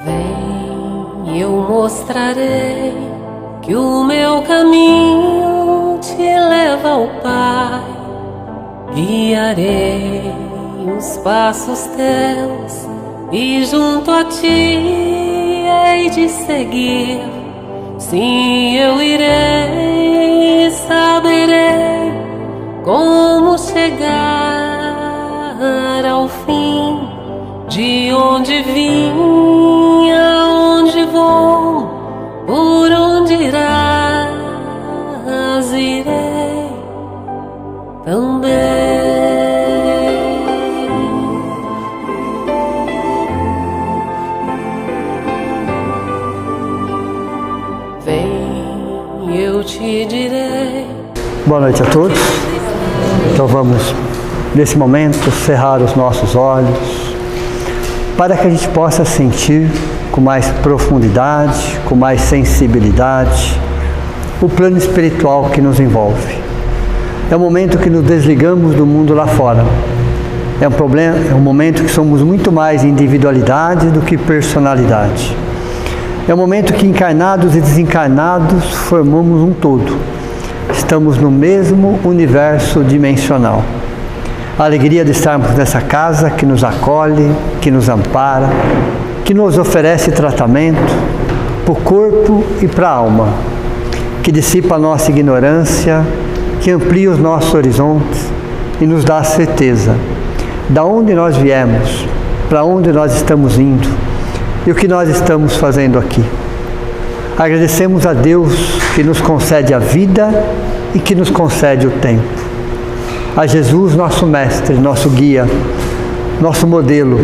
Vem, eu mostrarei que o meu caminho te leva ao Pai. Guiarei os passos teus e junto a ti hei de seguir. Sim, eu irei, saberei como chegar ao fim. De onde vim, aonde vou, por onde irás, irei também. Vem, eu te direi. Boa noite a todos. Então vamos, nesse momento, cerrar os nossos olhos, para que a gente possa sentir com mais profundidade, com mais sensibilidade, o plano espiritual que nos envolve. É um momento que nos desligamos do mundo lá fora. É um momento que somos muito mais individualidade do que personalidade. É um momento que encarnados e desencarnados formamos um todo. Estamos no mesmo universo dimensional. A alegria de estarmos nessa casa que nos acolhe, que nos ampara, que nos oferece tratamento para o corpo e para a alma, que dissipa a nossa ignorância, que amplia os nossos horizontes e nos dá a certeza de onde nós viemos, para onde nós estamos indo e o que nós estamos fazendo aqui. Agradecemos a Deus que nos concede a vida e que nos concede o tempo. A Jesus, nosso mestre, nosso guia, nosso modelo,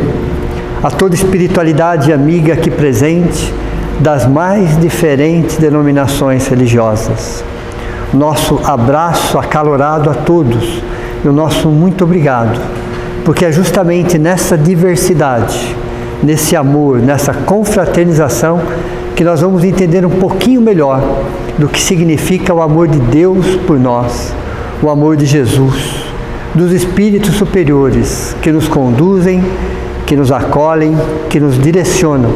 a toda espiritualidade amiga aqui presente das mais diferentes denominações religiosas. Nosso abraço acalorado a todos e o nosso muito obrigado, porque é justamente nessa diversidade, nesse amor, nessa confraternização que nós vamos entender um pouquinho melhor do que significa o amor de Deus por nós, o amor de Jesus, dos espíritos superiores que nos conduzem, que nos acolhem, que nos direcionam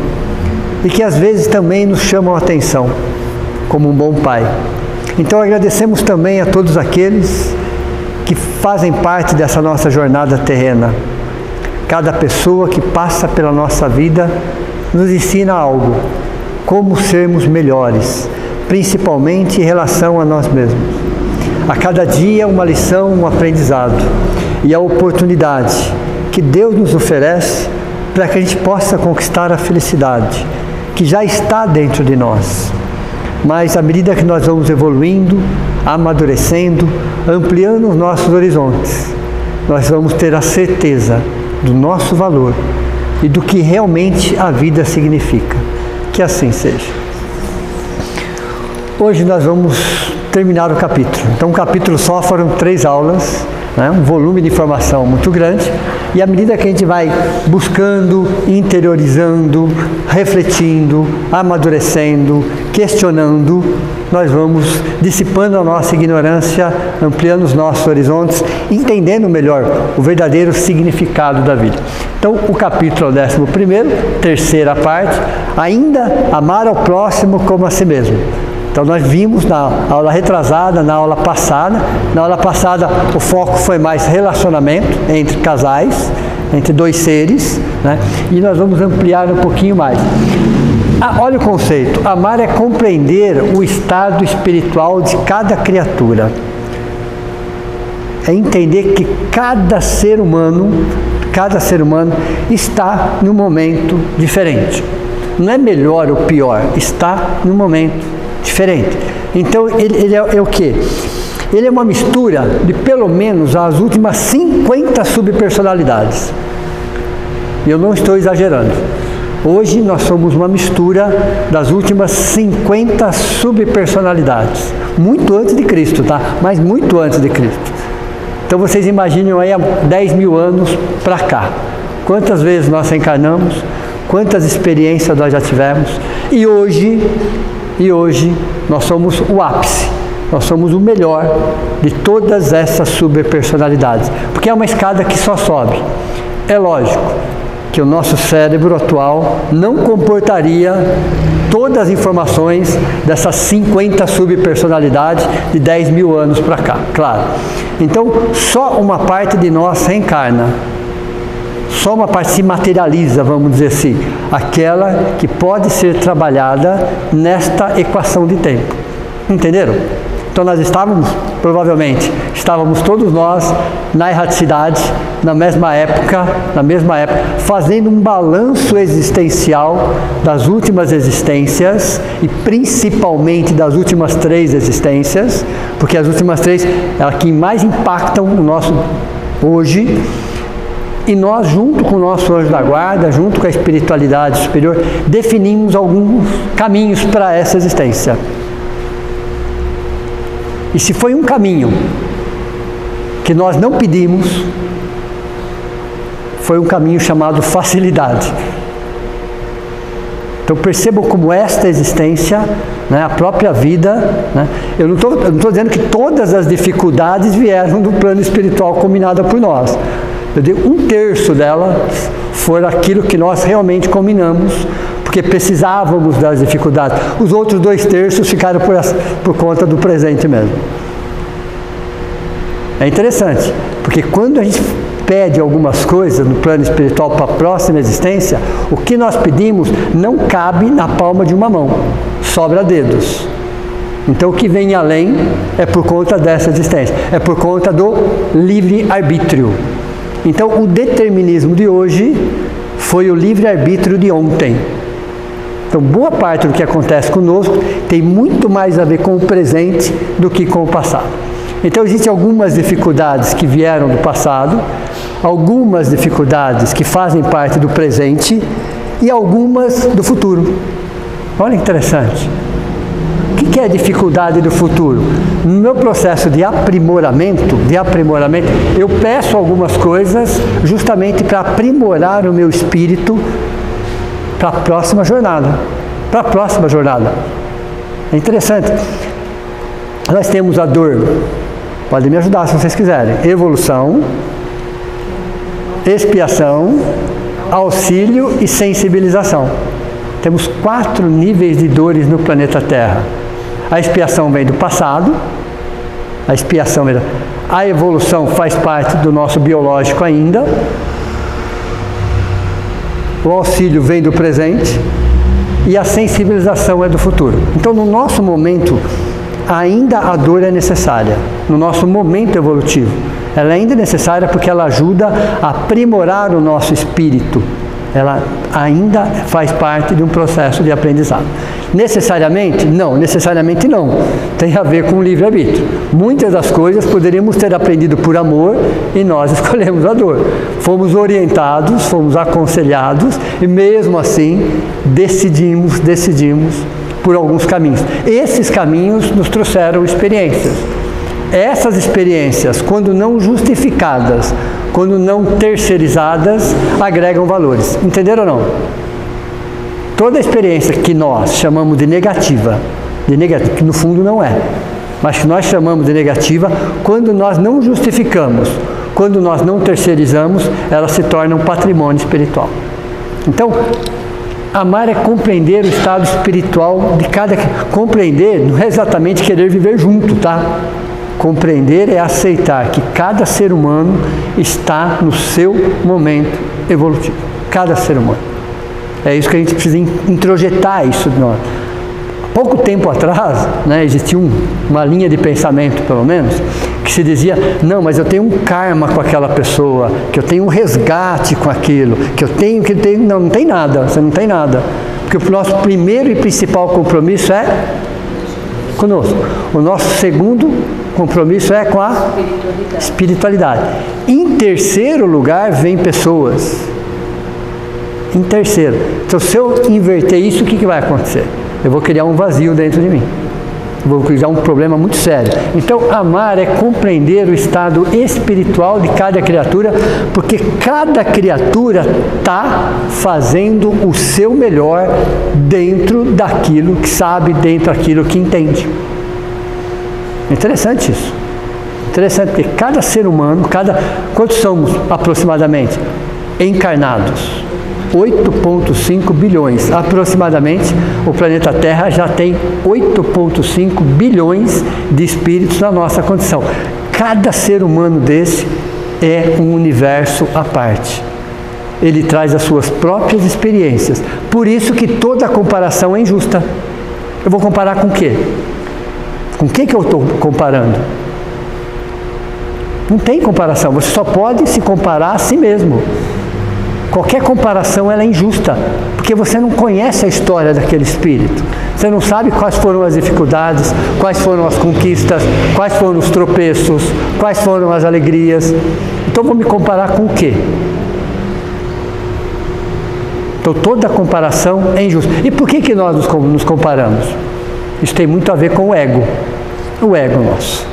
e que às vezes também nos chamam a atenção, como um bom pai. Então agradecemos também a todos aqueles que fazem parte dessa nossa jornada terrena. Cada pessoa que passa pela nossa vida nos ensina algo, como sermos melhores, principalmente em relação a nós mesmos. A cada dia uma lição, um aprendizado e a oportunidade que Deus nos oferece para que a gente possa conquistar a felicidade que já está dentro de nós. Mas à medida que nós vamos evoluindo, amadurecendo, ampliando os nossos horizontes, nós vamos ter a certeza do nosso valor e do que realmente a vida significa. Que assim seja. Hoje nós vamos terminar o capítulo. Então, um capítulo só foram 3 aulas, né? Um volume de informação muito grande. E à medida que a gente vai buscando, interiorizando, refletindo, amadurecendo, questionando, nós vamos dissipando a nossa ignorância, ampliando os nossos horizontes, entendendo melhor o verdadeiro significado da vida. Então, o capítulo 11º, terceira parte, ainda amar ao próximo como a si mesmo. Então nós vimos na aula retrasada, na aula passada. Na aula passada o foco foi mais relacionamento entre casais, entre 2 seres, né? E nós vamos ampliar um pouquinho mais. Olha o conceito, amar é compreender o estado espiritual de cada criatura. É entender que cada ser humano está num momento diferente. Não é melhor ou pior, está num momento diferente. Então ele é o quê? Ele é uma mistura de pelo menos as últimas 50 subpersonalidades. E eu não estou exagerando. Hoje nós somos uma mistura das últimas 50 subpersonalidades. Muito antes de Cristo, tá? Mas muito antes de Cristo. Então vocês imaginam aí há 10 mil anos para cá. Quantas vezes nós reencarnamos? Quantas experiências nós já tivemos? E hoje nós somos o ápice, nós somos o melhor de todas essas subpersonalidades, porque é uma escada que só sobe. É lógico que o nosso cérebro atual não comportaria todas as informações dessas 50 subpersonalidades de 10 mil anos para cá, claro. Então, só uma parte de nós reencarna. Só uma parte se materializa, vamos dizer assim, aquela que pode ser trabalhada nesta equação de tempo. Entenderam? Então nós provavelmente, estávamos todos nós na erraticidade, na mesma época, fazendo um balanço existencial das últimas existências e principalmente das últimas 3 existências, porque as últimas 3 é as que mais impactam o nosso hoje. E nós, junto com o nosso anjo da guarda, junto com a espiritualidade superior, definimos alguns caminhos para essa existência. E se foi um caminho que nós não pedimos, foi um caminho chamado facilidade. Então percebam como esta existência, né, a própria vida, né, eu não estou dizendo que todas as dificuldades vieram do plano espiritual combinada por nós. Eu digo, 1/3 delas foi aquilo que nós realmente combinamos, porque precisávamos das dificuldades. Os outros 2/3 ficaram por conta do presente mesmo. É interessante, porque quando a gente pede algumas coisas no plano espiritual para a próxima existência, o que nós pedimos não cabe na palma de uma mão, sobra dedos. Então o que vem além é por conta dessa existência, é por conta do livre-arbítrio. Então o determinismo de hoje foi o livre-arbítrio de ontem. Então boa parte do que acontece conosco tem muito mais a ver com o presente do que com o passado. Então existem algumas dificuldades que vieram do passado, algumas dificuldades que fazem parte do presente e algumas do futuro. Olha que interessante. O que é a dificuldade do futuro? No meu processo de aprimoramento, eu peço algumas coisas justamente para aprimorar o meu espírito para a próxima jornada. É interessante. Nós temos a dor, podem me ajudar se vocês quiserem, evolução, expiação, auxílio e sensibilização. Temos 4 níveis de dores no planeta Terra. A expiação vem do passado, a evolução faz parte do nosso biológico ainda, o auxílio vem do presente e a sensibilização é do futuro. Então, no nosso momento, ainda a dor é necessária, no nosso momento evolutivo. Ela ainda é necessária porque ela ajuda a aprimorar o nosso espírito. Ela ainda faz parte de um processo de aprendizado. Necessariamente? Não, necessariamente não. Tem a ver com o livre-arbítrio. Muitas das coisas poderíamos ter aprendido por amor e nós escolhemos a dor. Fomos orientados, fomos aconselhados e mesmo assim decidimos por alguns caminhos. Esses caminhos nos trouxeram experiências. Essas experiências, quando não justificadas, quando não terceirizadas, agregam valores. Entenderam ou não? Toda experiência que nós chamamos de negativa, que no fundo não é, mas que nós chamamos de negativa, quando nós não justificamos, quando nós não terceirizamos, ela se torna um patrimônio espiritual. Então, amar é compreender o estado espiritual de cada... Compreender não é exatamente querer viver junto, tá? Compreender é aceitar que cada ser humano está no seu momento evolutivo. Cada ser humano. É isso que a gente precisa introjetar isso de nós. Pouco tempo atrás, né, existia uma linha de pensamento, pelo menos, que se dizia, não, mas eu tenho um karma com aquela pessoa, que eu tenho um resgate com aquilo, não tem nada, você não tem nada. Porque o nosso primeiro e principal compromisso é conosco. O nosso segundo compromisso é com a espiritualidade. Em terceiro lugar, vem pessoas. Em terceiro. Então, se eu inverter isso, o que vai acontecer? Eu vou criar um vazio dentro de mim. Vou criar um problema muito sério. Então, amar é compreender o estado espiritual de cada criatura, porque cada criatura está fazendo o seu melhor dentro daquilo que sabe, dentro daquilo que entende. Interessante isso. Interessante, porque cada ser humano, quantos somos aproximadamente encarnados? 8,5 bilhões. Aproximadamente, o planeta Terra já tem 8,5 bilhões de espíritos na nossa condição. Cada ser humano desse é um universo à parte. Ele traz as suas próprias experiências. Por isso que toda comparação é injusta. Eu vou comparar com o quê? Com o que eu estou comparando? Não tem comparação. Você só pode se comparar a si mesmo. Qualquer comparação ela é injusta, porque você não conhece a história daquele espírito. Você não sabe quais foram as dificuldades, quais foram as conquistas, quais foram os tropeços, quais foram as alegrias. Então vou me comparar com o quê? Então toda comparação é injusta. E por que nós nos comparamos? Isso tem muito a ver com o ego nosso.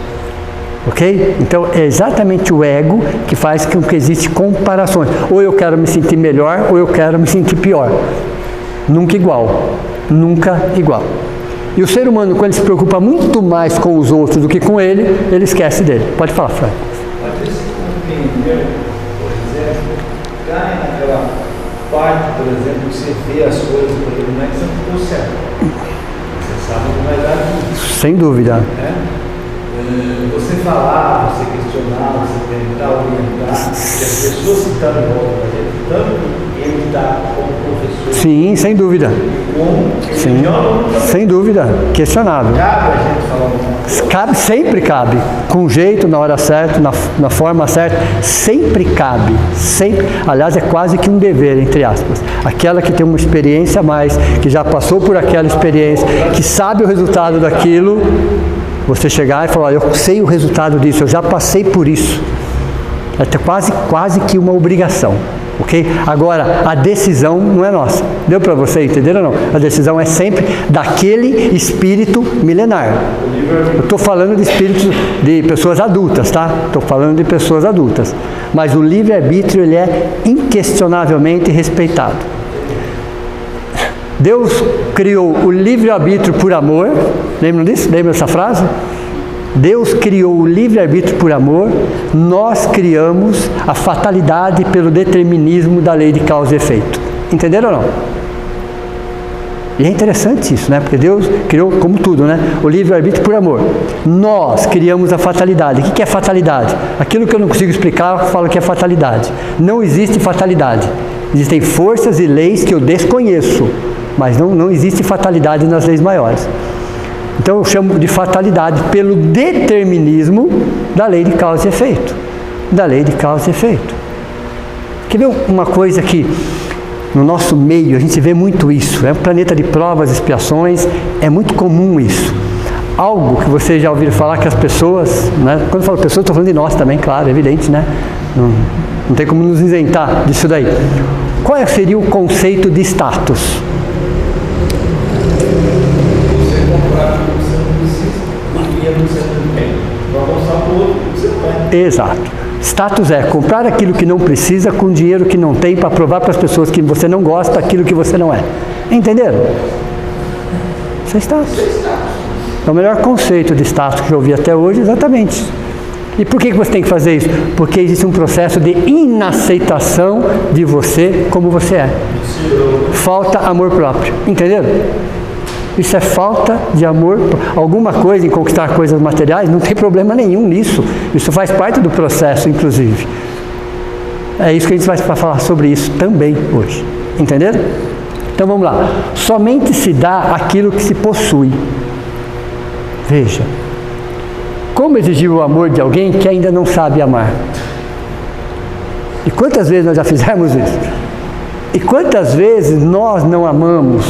Ok? Então é exatamente o ego que faz com que existem comparações. Ou eu quero me sentir melhor, ou eu quero me sentir pior. Nunca igual. Nunca igual. E o ser humano, quando ele se preocupa muito mais com os outros do que com ele esquece dele. Pode falar, Franco. Às vezes se compreendeu, por exemplo, cai naquela parte, por exemplo, que você vê as coisas, por exemplo, não é que você não ficou certo. Você sabe que vai dar tudo. Sem dúvida. Né? Você falar, você questionar, você tentar orientar, que as pessoas que estão em volta da gente, tanto ele está como professor. Sim, sem dúvida. Como sim, sem dúvida. Questionável. Cabe a gente falar alguma coisa? Cabe, sempre cabe. Com jeito, na hora certa, na forma certa, sempre cabe. Sempre. Aliás, é quase que um dever, entre aspas. Aquela que tem uma experiência a mais, que já passou por aquela experiência, que sabe o resultado daquilo, você chegar e falar, eu sei o resultado disso, eu já passei por isso. É quase que uma obrigação, ok? Agora, a decisão não é nossa. Deu para você entender ou não? A decisão é sempre daquele espírito milenar. Eu estou falando de espíritos, de pessoas adultas, tá? Estou falando de pessoas adultas. Mas o livre-arbítrio, ele é inquestionavelmente respeitado. Deus criou o livre-arbítrio por amor. Lembram disso? Lembram dessa frase? Deus criou o livre-arbítrio por amor, nós criamos a fatalidade pelo determinismo da lei de causa e efeito. Entenderam ou não? E é interessante isso, né? Porque Deus criou, como tudo, né? O livre-arbítrio por amor. Nós criamos a fatalidade. O que é fatalidade? Aquilo que eu não consigo explicar, eu falo que é fatalidade. Não existe fatalidade. Existem forças e leis que eu desconheço, mas não existe fatalidade nas leis maiores. Então eu chamo de fatalidade pelo determinismo da lei de causa e efeito. Da lei de causa e efeito. Quer ver uma coisa que no nosso meio a gente vê muito isso, é um planeta de provas e expiações, é muito comum isso. Algo que vocês já ouviram falar que as pessoas, né? Quando eu falo pessoas, estou falando de nós também, claro, é evidente, né? Não tem como nos isentar disso daí. Qual seria o conceito de status? Exato. Status é comprar aquilo que não precisa com dinheiro que não tem para provar para as pessoas que você não gosta aquilo que você não é. Entenderam? Isso é status. É o melhor conceito de status que eu ouvi até hoje, exatamente. E por que você tem que fazer isso? Porque existe um processo de inaceitação de você como você é. Falta amor próprio. Entenderam? Isso é falta de amor. Alguma coisa em conquistar coisas materiais, não tem problema nenhum nisso. Isso faz parte do processo, inclusive. É isso que a gente vai falar sobre isso também hoje. Entenderam? Então vamos lá. Somente se dá aquilo que se possui. Veja. Como exigir o amor de alguém que ainda não sabe amar? E quantas vezes nós já fizemos isso? E quantas vezes nós não amamos?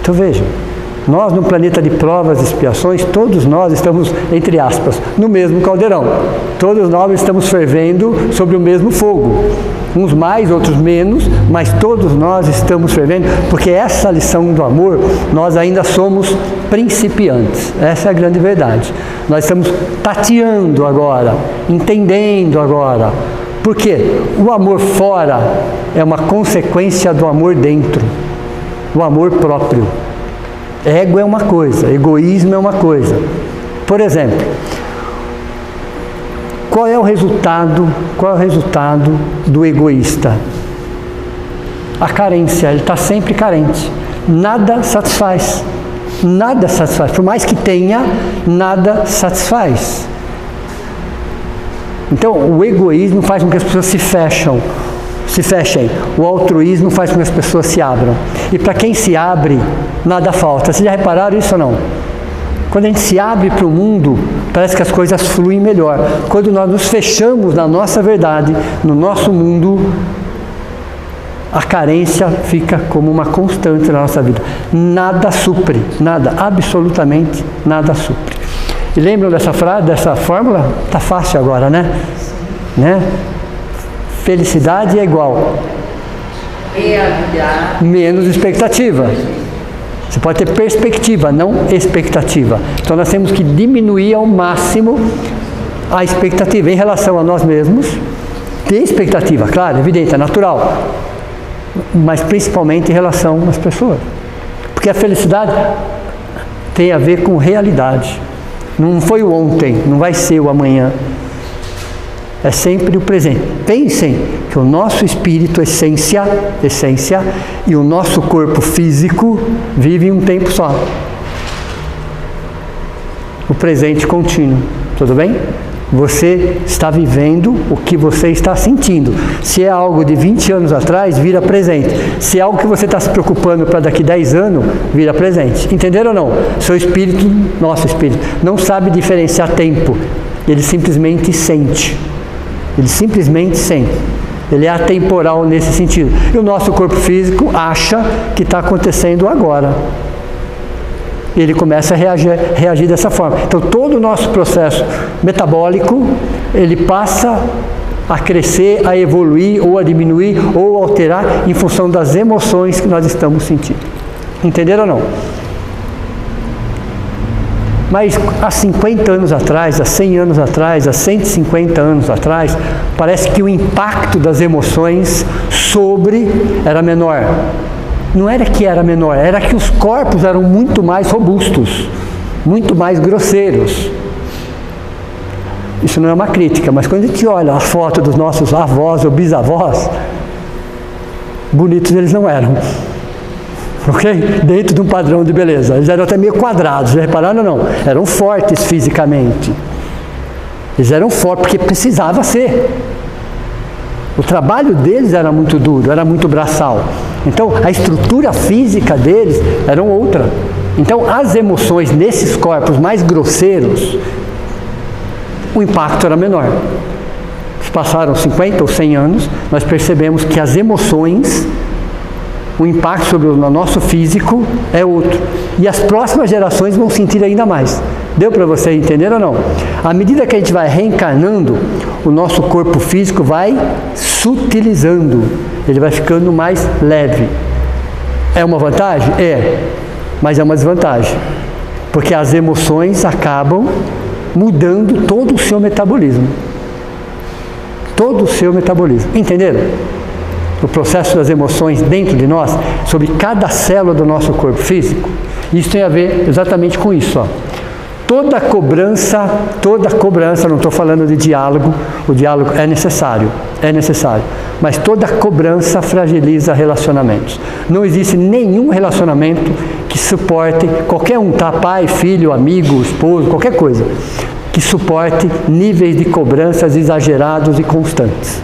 Então veja, nós no planeta de provas e expiações, todos nós estamos, entre aspas, no mesmo caldeirão. Todos nós estamos fervendo sobre o mesmo fogo. Uns mais, outros menos, mas todos nós estamos fervendo, porque essa lição do amor, nós ainda somos principiantes. Essa é a grande verdade. Nós estamos tateando agora, entendendo agora. Por quê? O amor fora é uma consequência do amor dentro. O amor próprio. Ego é uma coisa, egoísmo é uma coisa. Por exemplo, qual é o resultado do egoísta? a carência, ele está sempre carente. Nada satisfaz. Nada satisfaz. Por mais que tenha, nada satisfaz. Então, o egoísmo faz com que as pessoas se fechem. O altruísmo faz com que as pessoas se abram. E para quem se abre, nada falta. Vocês já repararam isso ou não? Quando a gente se abre para o mundo, parece que as coisas fluem melhor. Quando nós nos fechamos na nossa verdade, no nosso mundo, a carência fica como uma constante na nossa vida. Nada supre, nada, absolutamente nada supre. E lembram dessa frase, dessa fórmula? Está fácil agora, né? Felicidade é igual menos expectativa. Você pode ter perspectiva, não expectativa. Então nós temos que diminuir ao máximo a expectativa em relação a nós mesmos. Ter expectativa, claro, evidente, é natural. Mas principalmente em relação às pessoas. Porque a felicidade tem a ver com realidade. Não foi o ontem, não vai ser o amanhã. É sempre o presente. Pensem que o nosso espírito, essência, e o nosso corpo físico vivem um tempo só. O presente contínuo. Tudo bem? Você está vivendo o que você está sentindo. Se é algo de 20 anos atrás, vira presente. Se é algo que você está se preocupando para daqui 10 anos, vira presente. Entenderam ou não? Seu espírito, nosso espírito, não sabe diferenciar tempo. Ele simplesmente sente. Ele simplesmente sente. Ele é atemporal nesse sentido. E o nosso corpo físico acha que está acontecendo agora. Ele começa a reagir dessa forma. Então, todo o nosso processo metabólico, ele passa a crescer, a evoluir, ou a diminuir, ou alterar em função das emoções que nós estamos sentindo. Entenderam ou não? Mas há 50 anos atrás, há 100 anos atrás, há 150 anos atrás, parece que o impacto das emoções era menor. Não era que era menor, era que os corpos eram muito mais robustos, muito mais grosseiros. Isso não é uma crítica, mas quando a gente olha a foto dos nossos avós ou bisavós, bonitos eles não eram. Ok? Dentro de um padrão de beleza. Eles eram até meio quadrados, já repararam ou não? Eram fortes fisicamente. Eles eram fortes porque precisava ser. O trabalho deles era muito duro, era muito braçal. Então, a estrutura física deles era outra. Então, as emoções nesses corpos mais grosseiros, o impacto era menor. Se passaram 50 ou 100 anos, nós percebemos que as emoções, o impacto sobre o nosso físico é outro. E as próximas gerações vão sentir ainda mais. Deu para você entender ou não? À medida que a gente vai reencarnando, o nosso corpo físico vai sutilizando. Ele vai ficando mais leve. É uma vantagem? É. Mas é uma desvantagem. Porque as emoções acabam mudando todo o seu metabolismo. Todo o seu metabolismo. Entenderam? O processo das emoções dentro de nós, sobre cada célula do nosso corpo físico, isso tem a ver exatamente com isso. Ó. Toda cobrança, não estou falando de diálogo, o diálogo é necessário, mas toda cobrança fragiliza relacionamentos. Não existe nenhum relacionamento que suporte, qualquer um, tá? Pai, filho, amigo, esposo, qualquer coisa, que suporte níveis de cobranças exagerados e constantes.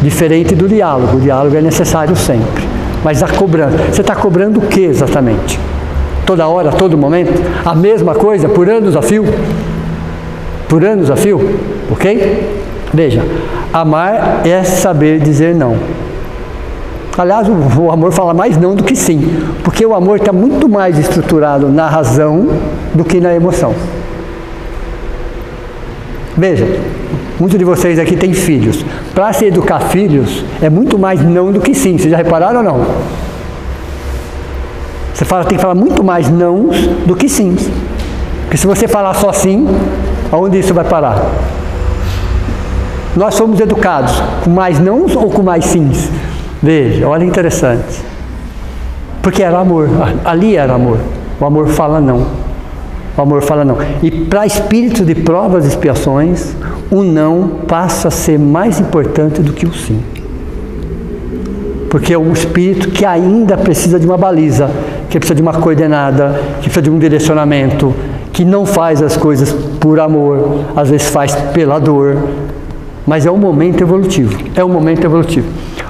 Diferente do diálogo. O diálogo é necessário sempre. Mas a cobrança, você está cobrando o que exatamente? Toda hora, todo momento? A mesma coisa, por anos a fio? Por anos a fio? Ok? Veja, amar é saber dizer não. Aliás, o amor fala mais não do que sim. Porque o amor está muito mais estruturado na razão do que na emoção. Veja, muitos de vocês aqui têm filhos. Para se educar filhos, é muito mais não do que sim. Vocês já repararam ou não? Você tem que falar muito mais não do que sim. Porque se você falar só sim, aonde isso vai parar? Nós somos educados com mais não ou com mais sims? Veja, olha interessante. Porque era amor. Ali era amor. O amor fala não. O amor fala não. E para espírito de provas e expiações, o não passa a ser mais importante do que o sim. Porque é um espírito que ainda precisa de uma baliza, que precisa de uma coordenada, que precisa de um direcionamento, que não faz as coisas por amor, às vezes faz pela dor, mas é um momento evolutivo,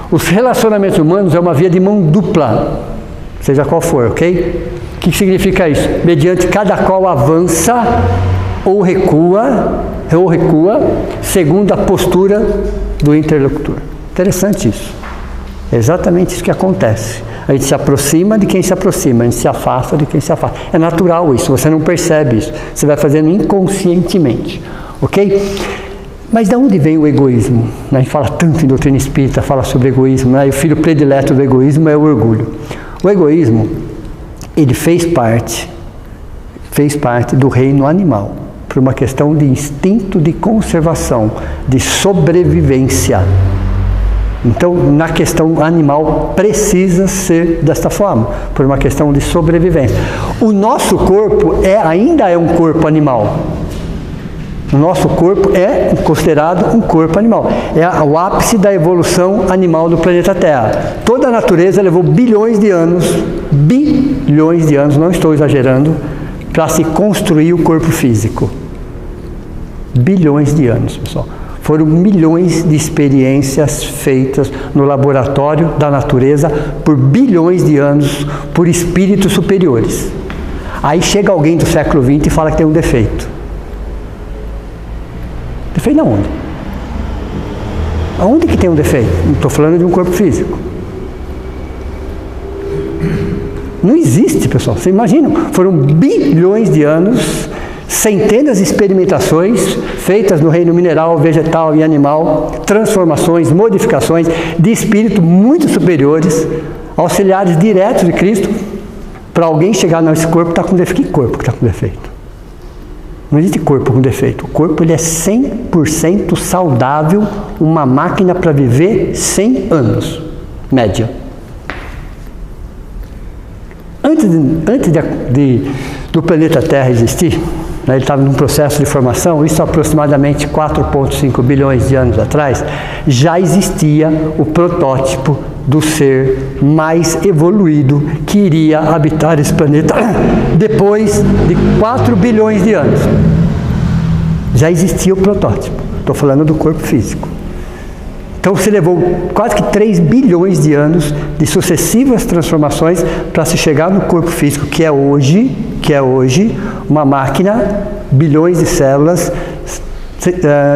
Os relacionamentos humanos é uma via de mão dupla, seja qual for, ok? O que significa isso? Mediante cada qual avança ou recua, segundo a postura do interlocutor. Interessante isso. É exatamente isso que acontece. A gente se aproxima de quem se aproxima, a gente se afasta de quem se afasta. É natural isso, você não percebe isso. Você vai fazendo inconscientemente, ok? Mas de onde vem o egoísmo? A gente fala tanto em doutrina espírita, fala sobre egoísmo, né? E o filho predileto do egoísmo é o orgulho. O egoísmo, ele fez parte do reino animal, por uma questão de instinto de conservação, de sobrevivência. Então, na questão animal, precisa ser desta forma, por uma questão de sobrevivência. O nosso corpo ainda é um corpo animal. O nosso corpo é considerado um corpo animal. É o ápice da evolução animal do planeta Terra. Toda a natureza levou bilhões de anos, não estou exagerando, para se construir o corpo físico. Bilhões de anos, pessoal. Foram milhões de experiências feitas no laboratório da natureza por bilhões de anos por espíritos superiores. Aí chega alguém do século XX e fala que tem um defeito. Defeito aonde? Aonde que tem um defeito? Não estou falando de um corpo físico. Não existe, pessoal. Vocês imaginam? Foram bilhões de anos, centenas de experimentações feitas no reino mineral, vegetal e animal, transformações, modificações de espíritos muito superiores, auxiliares diretos de Cristo, para alguém chegar nesse corpo está com defeito. Que corpo que está com defeito? Não existe corpo com defeito. O corpo ele é 100% saudável, uma máquina para viver 100 anos, média. Antes do planeta Terra existir, ele estava num processo de formação, isso aproximadamente 4,5 bilhões de anos atrás, já existia o protótipo do ser mais evoluído que iria habitar esse planeta depois de 4 bilhões de anos. Já existia o protótipo, estou falando do corpo físico. Então se levou quase que 3 bilhões de anos de sucessivas transformações para se chegar no corpo físico que é hoje uma máquina, bilhões de células,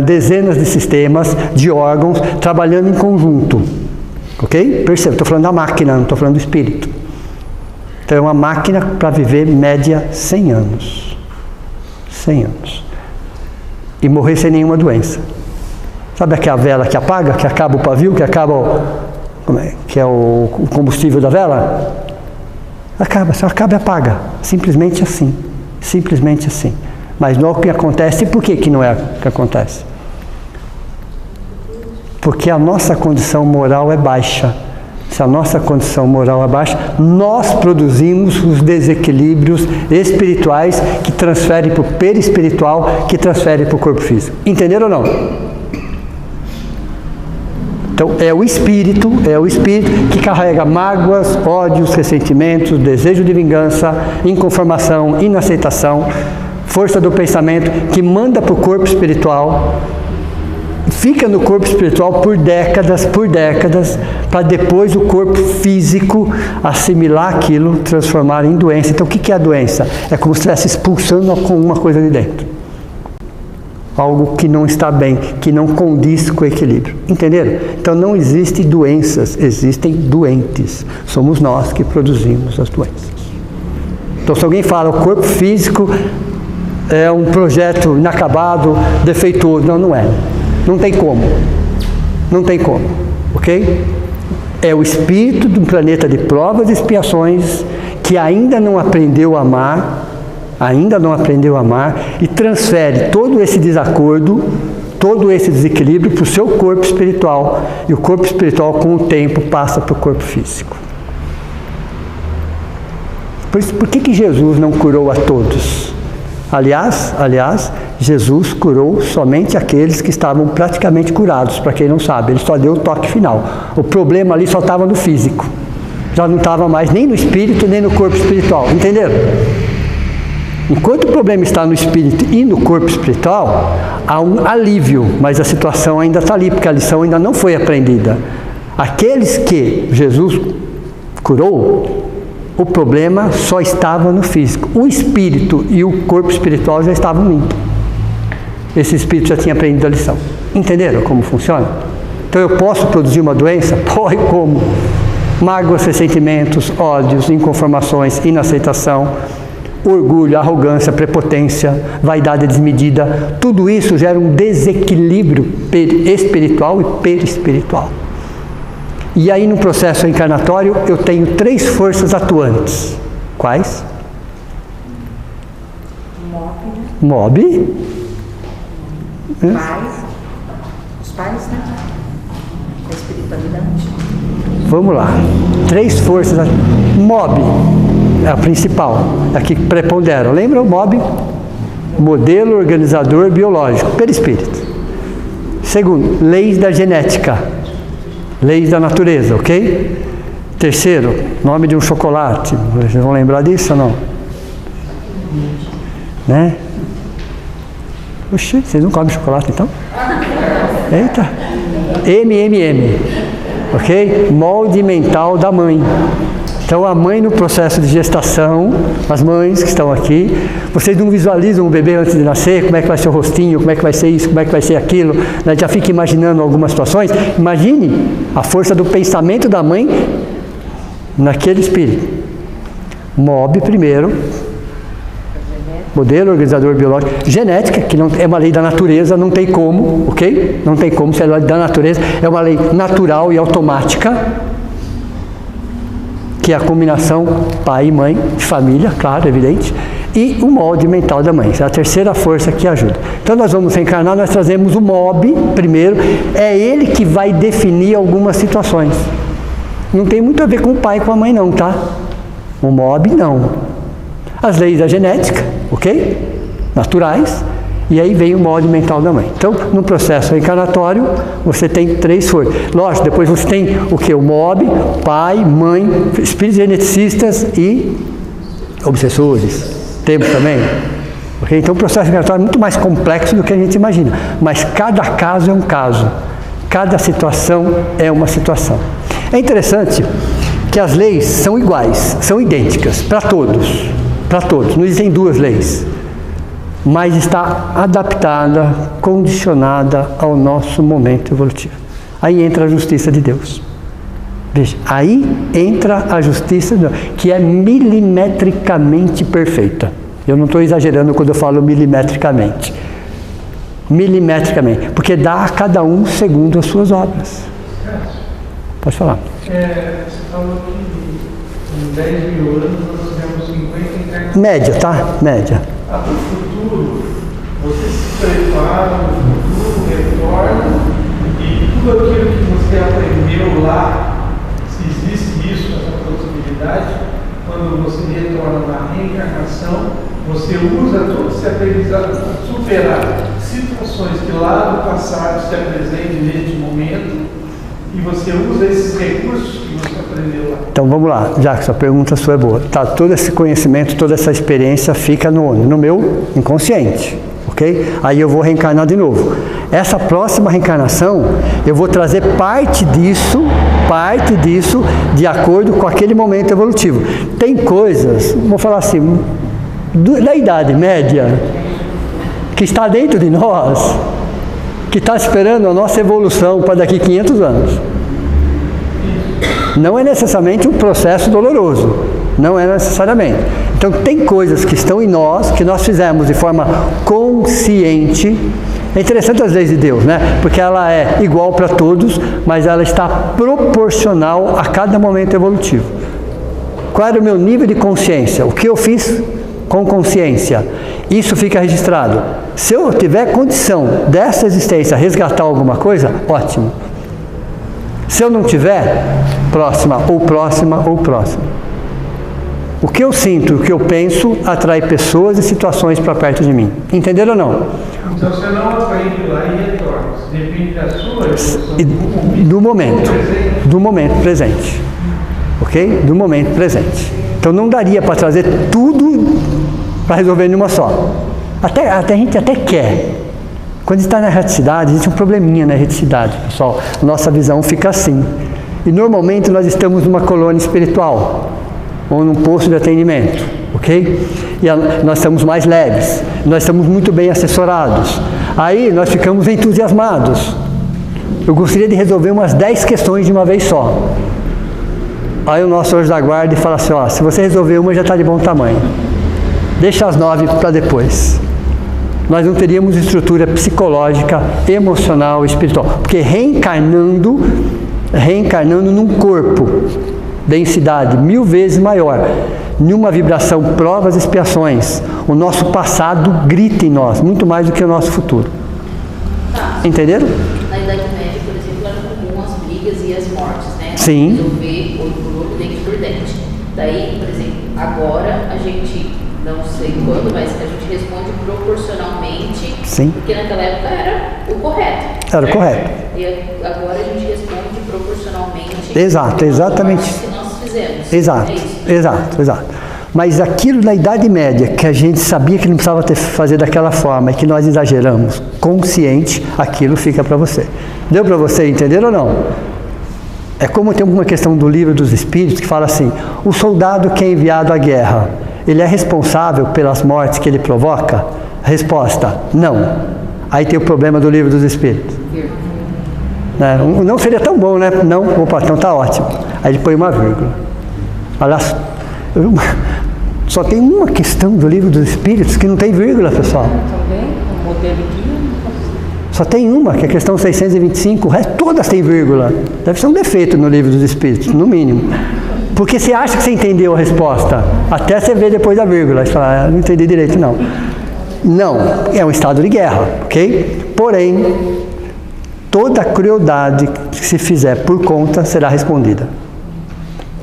dezenas de sistemas, de órgãos, trabalhando em conjunto. Ok? Perceba, estou falando da máquina, não estou falando do espírito. Então é uma máquina para viver média 100 anos. 100 anos. E morrer sem nenhuma doença. Sabe aquela vela que apaga, que acaba o pavio, que acaba que é o combustível da vela? Só acaba e apaga. Simplesmente assim. Simplesmente assim. Mas não é o que acontece. E por que não é o que acontece? Porque a nossa condição moral é baixa. Se a nossa condição moral é baixa, nós produzimos os desequilíbrios espirituais que transferem para o perispiritual, que transferem para o corpo físico. Entenderam ou não? Então, é o espírito que carrega mágoas, ódios, ressentimentos, desejo de vingança, inconformação, inaceitação, força do pensamento, que manda para o corpo espiritual, fica no corpo espiritual por décadas, para depois o corpo físico assimilar aquilo, transformar em doença. Então, o que é a doença? É como se estivesse expulsando alguma coisa de dentro. Algo que não está bem, que não condiz com o equilíbrio. Entenderam? Então não existem doenças, existem doentes. Somos nós que produzimos as doenças. Então se alguém fala o corpo físico é um projeto inacabado, defeituoso, não é. Não tem como. Não tem como. Ok? É o espírito de um planeta de provas e expiações que ainda não aprendeu a amar, e transfere todo esse desacordo, todo esse desequilíbrio para o seu corpo espiritual, e o corpo espiritual com o tempo passa para o corpo físico. Por isso, por que Jesus não curou a todos? Aliás, Jesus curou somente aqueles que estavam praticamente curados, para quem não sabe, ele só deu o toque final. O problema ali só estava no físico, já não estava mais nem no espírito, nem no corpo espiritual, entenderam? Enquanto o problema está no espírito e no corpo espiritual, há um alívio, mas a situação ainda está ali, porque a lição ainda não foi aprendida. Aqueles que Jesus curou, o problema só estava no físico. O espírito e o corpo espiritual já estavam limpos. Esse espírito já tinha aprendido a lição. Entenderam como funciona? Então eu posso produzir uma doença? Pode, como? Mágoas, ressentimentos, ódios, inconformações, inaceitação, orgulho, arrogância, prepotência, vaidade desmedida. Tudo isso gera um desequilíbrio espiritual e perispiritual. E aí no processo encarnatório eu tenho 3 forças atuantes. Quais? Mob. Os pais, né? A espiritualidade. Vamos lá. 3 forças. Mob é a principal, é a que prepondera. Lembra o mob? Modelo organizador biológico, perispírito. Segundo, leis da genética. Leis da natureza, ok? Terceiro, nome de um chocolate. Vocês vão lembrar disso ou não? Né? Oxi, vocês não comem chocolate então? Eita! MMM, ok? Molde mental da mãe. Então a mãe no processo de gestação, as mães que estão aqui, vocês não visualizam o bebê antes de nascer, como é que vai ser o rostinho, como é que vai ser isso, como é que vai ser aquilo, né? Já fica imaginando algumas situações. Imagine a força do pensamento da mãe naquele espírito. MOB primeiro, modelo organizador biológico, genética, que não é uma lei da natureza, não tem como, ok? Não tem como ser da natureza, é uma lei natural e automática, que é a combinação pai e mãe, de família, claro, evidente, e o molde mental da mãe. Essa é a terceira força que ajuda. Então nós vamos reencarnar, nós trazemos o MOB primeiro, é ele que vai definir algumas situações. Não tem muito a ver com o pai e com a mãe não, tá? O MOB não. As leis da genética, ok? Naturais. E aí vem o molde mental da mãe. Então, no processo reencarnatório, você tem 3 forças. Lógico, depois você tem o que? O MOB, pai, mãe, espíritos geneticistas e obsessores. Temos também. Okay? Então, o processo reencarnatório é muito mais complexo do que a gente imagina. Mas cada caso é um caso. Cada situação é uma situação. É interessante que as leis são iguais, são idênticas para todos. Para todos. Não existem 2 leis. Mas está adaptada, condicionada ao nosso momento evolutivo. Aí entra a justiça de Deus. Veja, aí entra a justiça de Deus, que é milimetricamente perfeita. Eu não estou exagerando quando eu falo milimetricamente. Milimetricamente, porque dá a cada um segundo as suas obras. Pode falar. Você falou que em 10 mil anos nós temos 50 encarnações. Média, tá? Média. Para o futuro, você se prepara no futuro, retorna, e tudo aquilo que você aprendeu lá, se existe isso, essa possibilidade, quando você retorna na reencarnação, você usa todo esse aprendizado para superar situações que lá no passado se apresentem neste momento, e você usa esses recursos que você aprendeu lá. Então vamos lá, já que essa pergunta sua é boa. Tá, todo esse conhecimento, toda essa experiência fica no meu inconsciente, ok? Aí eu vou reencarnar de novo. Essa próxima reencarnação, eu vou trazer parte disso de acordo com aquele momento evolutivo. Tem coisas, vou falar assim, da idade média, que está dentro de nós, que está esperando a nossa evolução para daqui 500 anos. Não é necessariamente um processo doloroso, não é necessariamente. Então tem coisas que estão em nós, que nós fizemos de forma consciente. É interessante as leis de Deus, né? Porque ela é igual para todos, mas ela está proporcional a cada momento evolutivo. Qual era o meu nível de consciência? O que eu fiz com consciência? Isso fica registrado. Se eu tiver condição dessa existência resgatar alguma coisa, ótimo. Se eu não tiver, próxima, ou próxima, ou próxima. O que eu sinto, o que eu penso, atrai pessoas e situações para perto de mim. Entenderam ou não? Então você não aprende lá e retorna. Depende da sua evolução. Do momento presente. Ok? Do momento presente. Então não daria para trazer tudo para resolver em uma só. A gente até quer. Quando está na erraticidade, existe um probleminha na erraticidade, pessoal. Nossa visão fica assim. E normalmente nós estamos numa colônia espiritual, ou num posto de atendimento, ok? E nós estamos mais leves, nós estamos muito bem assessorados. Aí nós ficamos entusiasmados. Eu gostaria de resolver umas 10 questões de uma vez só. Aí o nosso anjo da guarda fala assim, ó, se você resolver uma já está de bom tamanho. Deixa as 9 para depois. Nós não teríamos estrutura psicológica, emocional, espiritual. Porque reencarnando num corpo, densidade 1000 vezes maior, numa vibração, provas, expiações, o nosso passado grita em nós, muito mais do que o nosso futuro. Entenderam? Na Idade Média, por exemplo, eram comum as brigas e as mortes, né? Sim. Resolver olho por olho, dente por dente. Daí, por exemplo, agora a gente, não sei quando, mas a gente responde proporcionalmente. Sim. Porque naquela época era o correto. Era o correto. E agora a gente responde proporcionalmente. Exato, exatamente. Que nós fizemos. Exato, É isso? exato. Mas aquilo na Idade Média, que a gente sabia que não precisava fazer daquela forma, e que nós exageramos, consciente, aquilo fica para você. Deu para você entender ou não? É como tem uma questão do Livro dos Espíritos que fala assim, o soldado que é enviado à guerra, ele é responsável pelas mortes que ele provoca? Resposta, não. Aí tem o problema do Livro dos Espíritos. Não seria tão bom, né? Não, opa, então tá ótimo. Aí ele põe uma vírgula. Olha, só tem uma questão do Livro dos Espíritos que não tem vírgula, pessoal. Também, o modelo aqui. Só tem uma, que é a questão 625, o resto todas têm vírgula. Deve ser um defeito no Livro dos Espíritos, no mínimo. Porque você acha que você entendeu a resposta, até você ver depois da vírgula. Você fala, não entendi direito, não. Não, é um estado de guerra, ok? Porém, toda crueldade que se fizer por conta será respondida.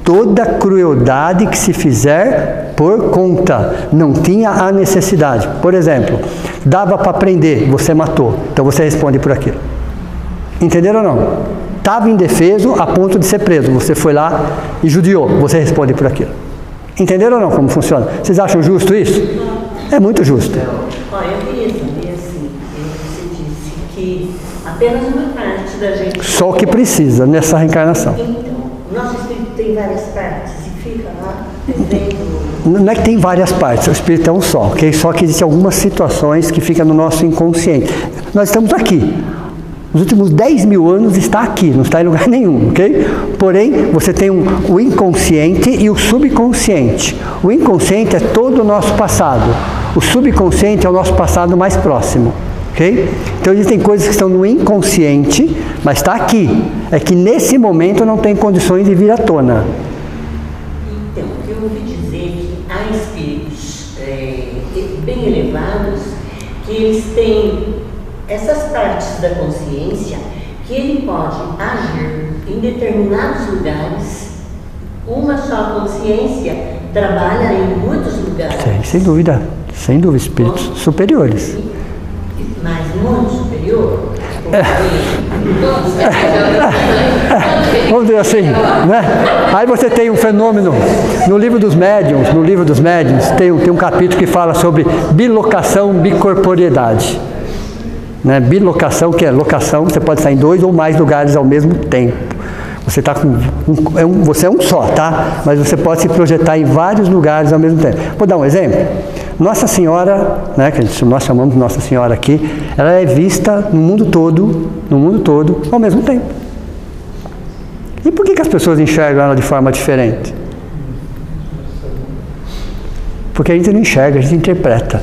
Toda crueldade que se fizer por conta, não tinha a necessidade. Por exemplo, dava para prender, você matou, então você responde por aquilo. Entenderam ou não? Estava indefeso a ponto de ser preso, você foi lá e judiou, você responde por aquilo. Entenderam ou não como funciona? Vocês acham justo isso? É muito justo. Olha, eu queria saber assim, você disse que apenas uma parte da gente... Só o que precisa nessa reencarnação. Então, o nosso espírito tem várias partes e fica lá devendo... Não é que tem várias partes, o espírito é um só, ok? Só que existem algumas situações que ficam no nosso inconsciente. Nós estamos aqui. Nos últimos 10 mil anos está aqui, não está em lugar nenhum, ok? Porém, você tem o inconsciente e o subconsciente. O inconsciente é todo o nosso passado. O subconsciente é o nosso passado mais próximo, ok? Então, existem coisas que estão no inconsciente, mas está aqui. É que nesse momento não tem condições de vir à tona. Então, eu ouvi dizer que há espíritos bem elevados que eles têm essas partes da consciência que ele pode agir em determinados lugares. Uma só consciência trabalha em muitos lugares. Sem dúvida, espíritos superiores. Mas muito superior. Vamos dizer assim, né? Aí você tem um fenômeno no livro dos médiuns, tem um capítulo que fala sobre bilocação, bicorporiedade. Né? Bilocação, que é locação, você pode estar em 2 ou mais lugares ao mesmo tempo. Você está você é um só, tá? Mas você pode se projetar em vários lugares ao mesmo tempo. Vou dar um exemplo. Nossa Senhora, né, que nós chamamos de Nossa Senhora aqui, ela é vista no mundo todo, ao mesmo tempo. E por que as pessoas enxergam ela de forma diferente? Porque a gente não enxerga, a gente interpreta.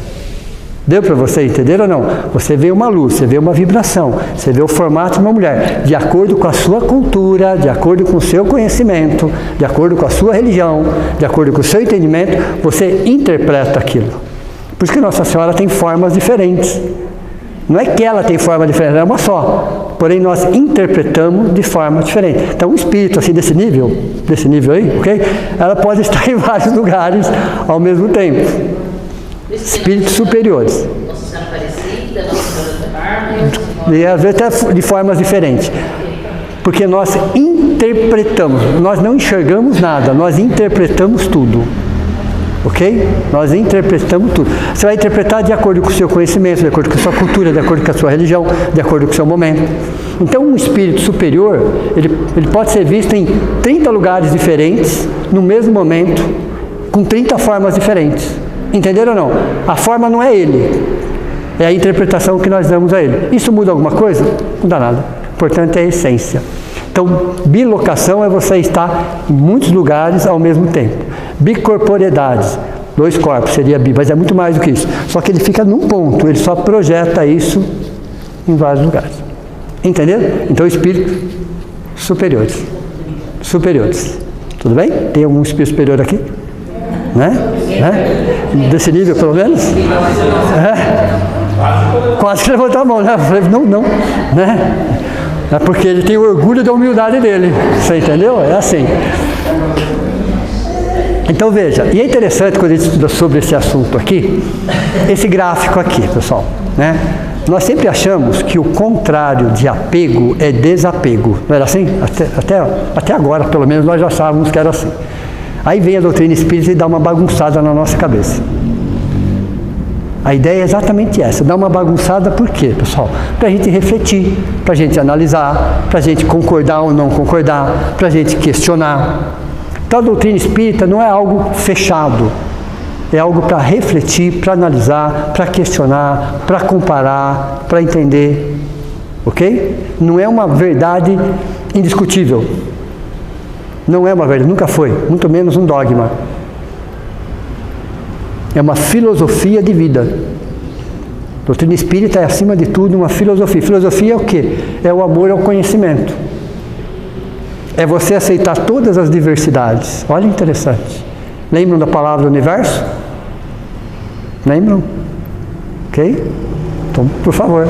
Deu para você entender ou não? Você vê uma luz, você vê uma vibração, você vê o formato de uma mulher, de acordo com a sua cultura, de acordo com o seu conhecimento, de acordo com a sua religião, de acordo com o seu entendimento, você interpreta aquilo. Por isso que Nossa Senhora tem formas diferentes. Não é que ela tem forma diferente, ela é uma só. porém nós interpretamos de forma diferente. Então, um espírito assim desse nível aí, ok? Ela pode estar em vários lugares ao mesmo tempo. Espíritos superiores. Nossa Senhora Aparecida, Nossa Senhora do Carmo. E às vezes até de formas diferentes. Porque nós interpretamos, nós não enxergamos nada, nós interpretamos tudo. Ok? Nós interpretamos tudo. Você vai interpretar de acordo com o seu conhecimento, de acordo com a sua cultura, de acordo com a sua religião, de acordo com o seu momento. Então, um espírito superior, ele pode ser visto em 30 lugares diferentes, no mesmo momento, com 30 formas diferentes. Entenderam ou não? A forma não é ele, é a interpretação que nós damos a ele. Isso muda alguma coisa? Não muda nada. O importante é a essência. Então, bilocação é você estar em muitos lugares ao mesmo tempo. Bicorporeidades, 2 corpos, seria bi, mas é muito mais do que isso. Só que ele fica num ponto, ele só projeta isso em vários lugares. Entenderam? Então, espíritos superiores. Superiores. Tudo bem? Tem algum espírito superior aqui? Né? Desse nível, pelo menos? Quase que levantou a mão, né? Eu falei, não, né? É porque ele tem orgulho da humildade dele. Você entendeu? É assim. Então veja, e é interessante quando a gente estuda sobre esse assunto aqui, esse gráfico aqui, pessoal, né? Nós sempre achamos que o contrário de apego é desapego. Não era assim? Até agora, pelo menos, nós já achávamos que era assim. Aí vem a doutrina espírita e dá uma bagunçada na nossa cabeça. A ideia é exatamente essa, dar uma bagunçada por quê, pessoal? Para a gente refletir, para a gente analisar, para a gente concordar ou não concordar, para a gente questionar. Então a doutrina espírita não é algo fechado, é algo para refletir, para analisar, para questionar, para comparar, para entender, ok? Não é uma verdade indiscutível, não é uma verdade, nunca foi, muito menos um dogma. É uma filosofia de vida. A doutrina espírita é, acima de tudo, uma filosofia. Filosofia é o quê? É o amor ao conhecimento. É você aceitar todas as diversidades. Olha, interessante. Lembram da palavra universo? Lembram? Ok? Então, por favor.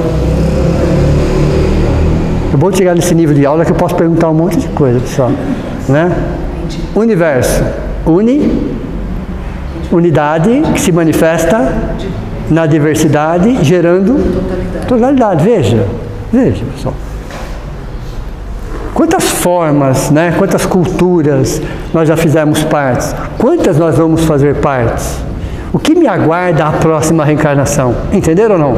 É bom chegar nesse nível de aula que eu posso perguntar um monte de coisa, pessoal. Né? Universo. Unidade que se manifesta na diversidade, gerando totalidade. Veja, pessoal. Quantas formas, né? Quantas culturas nós já fizemos partes? Quantas nós vamos fazer partes? O que me aguarda a próxima reencarnação? Entenderam ou não?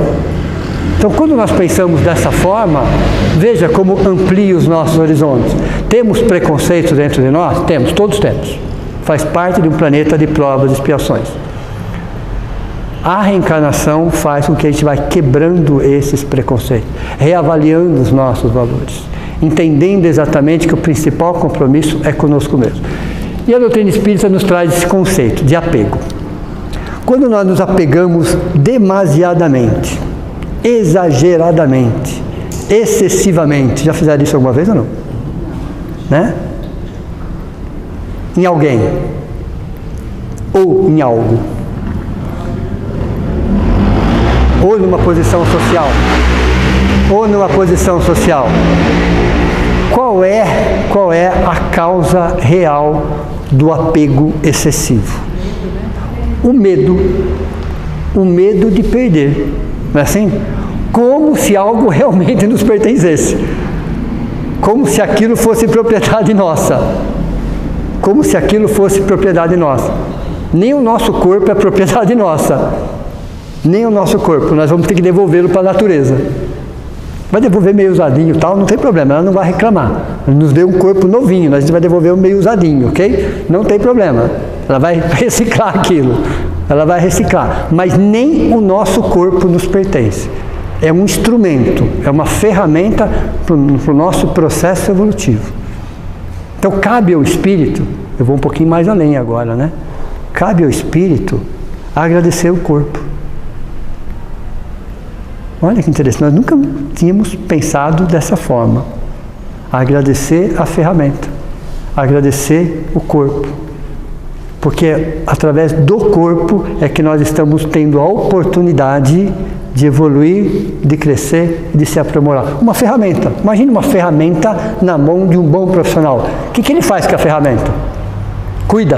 Então, quando nós pensamos dessa forma, veja como amplia os nossos horizontes. Temos preconceitos dentro de nós? Temos, todos temos. Faz parte de um planeta de provas e expiações. A reencarnação faz com que a gente vá quebrando esses preconceitos, reavaliando os nossos valores, entendendo exatamente que o principal compromisso é conosco mesmo. E a doutrina espírita nos traz esse conceito de apego. Quando nós nos apegamos demasiadamente, exageradamente, excessivamente, já fizeram isso alguma vez ou não? Né? Em alguém ou em algo ou numa posição social qual é a causa real do apego excessivo? O medo de perder, não é assim? Como se algo realmente nos pertencesse, como se aquilo fosse propriedade nossa. Como se aquilo fosse propriedade nossa. Nem o nosso corpo é propriedade nossa. Nem o nosso corpo. Nós vamos ter que devolvê-lo para a natureza. Vai devolver meio usadinho e tal, não tem problema, ela não vai reclamar. Nos deu um corpo novinho, a gente vai devolver um meio usadinho, ok? Não tem problema. Ela vai reciclar aquilo. Ela vai reciclar. Mas nem o nosso corpo nos pertence. É um instrumento, é uma ferramenta para o nosso processo evolutivo. Então, cabe ao espírito, eu vou um pouquinho mais além agora, né? Cabe ao espírito agradecer o corpo. Olha que interessante, nós nunca tínhamos pensado dessa forma. Agradecer a ferramenta, agradecer o corpo. Porque através do corpo é que nós estamos tendo a oportunidade de evoluir, de crescer e de se aprimorar. Uma ferramenta. Imagine uma ferramenta na mão de um bom profissional. O que ele faz com a ferramenta? Cuida,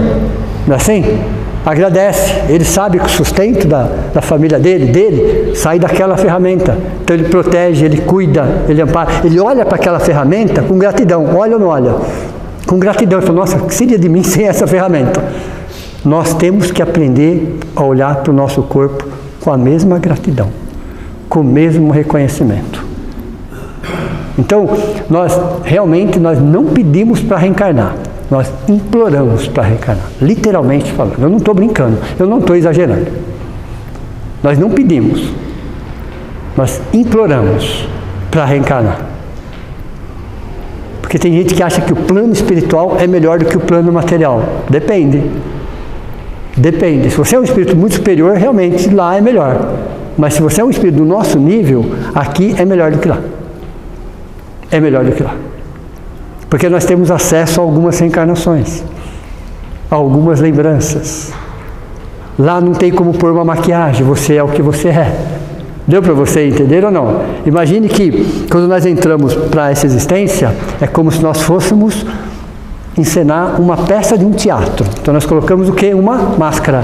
não é assim? Agradece. Ele sabe que o sustento da família dele, sai daquela ferramenta. Então ele protege, ele cuida, ele ampara. Ele olha para aquela ferramenta com gratidão. Olha ou não olha? Com gratidão. Ele fala, nossa, o que seria de mim sem essa ferramenta? Nós temos que aprender a olhar para o nosso corpo com a mesma gratidão, com o mesmo reconhecimento. Então, nós não pedimos para reencarnar, nós imploramos para reencarnar, literalmente falando. Eu não estou brincando, eu não estou exagerando. Nós não pedimos, nós imploramos para reencarnar. Porque tem gente que acha que o plano espiritual é melhor do que o plano material. Depende. Se você é um espírito muito superior, realmente lá é melhor. Mas se você é um espírito do nosso nível, aqui é melhor do que lá. É melhor do que lá. Porque nós temos acesso a algumas reencarnações, a algumas lembranças. Lá não tem como pôr uma maquiagem, você é o que você é. Deu para você entender ou não? Imagine que quando nós entramos para essa existência, é como se nós fôssemos encenar uma peça de um teatro. Então nós colocamos o quê? Uma máscara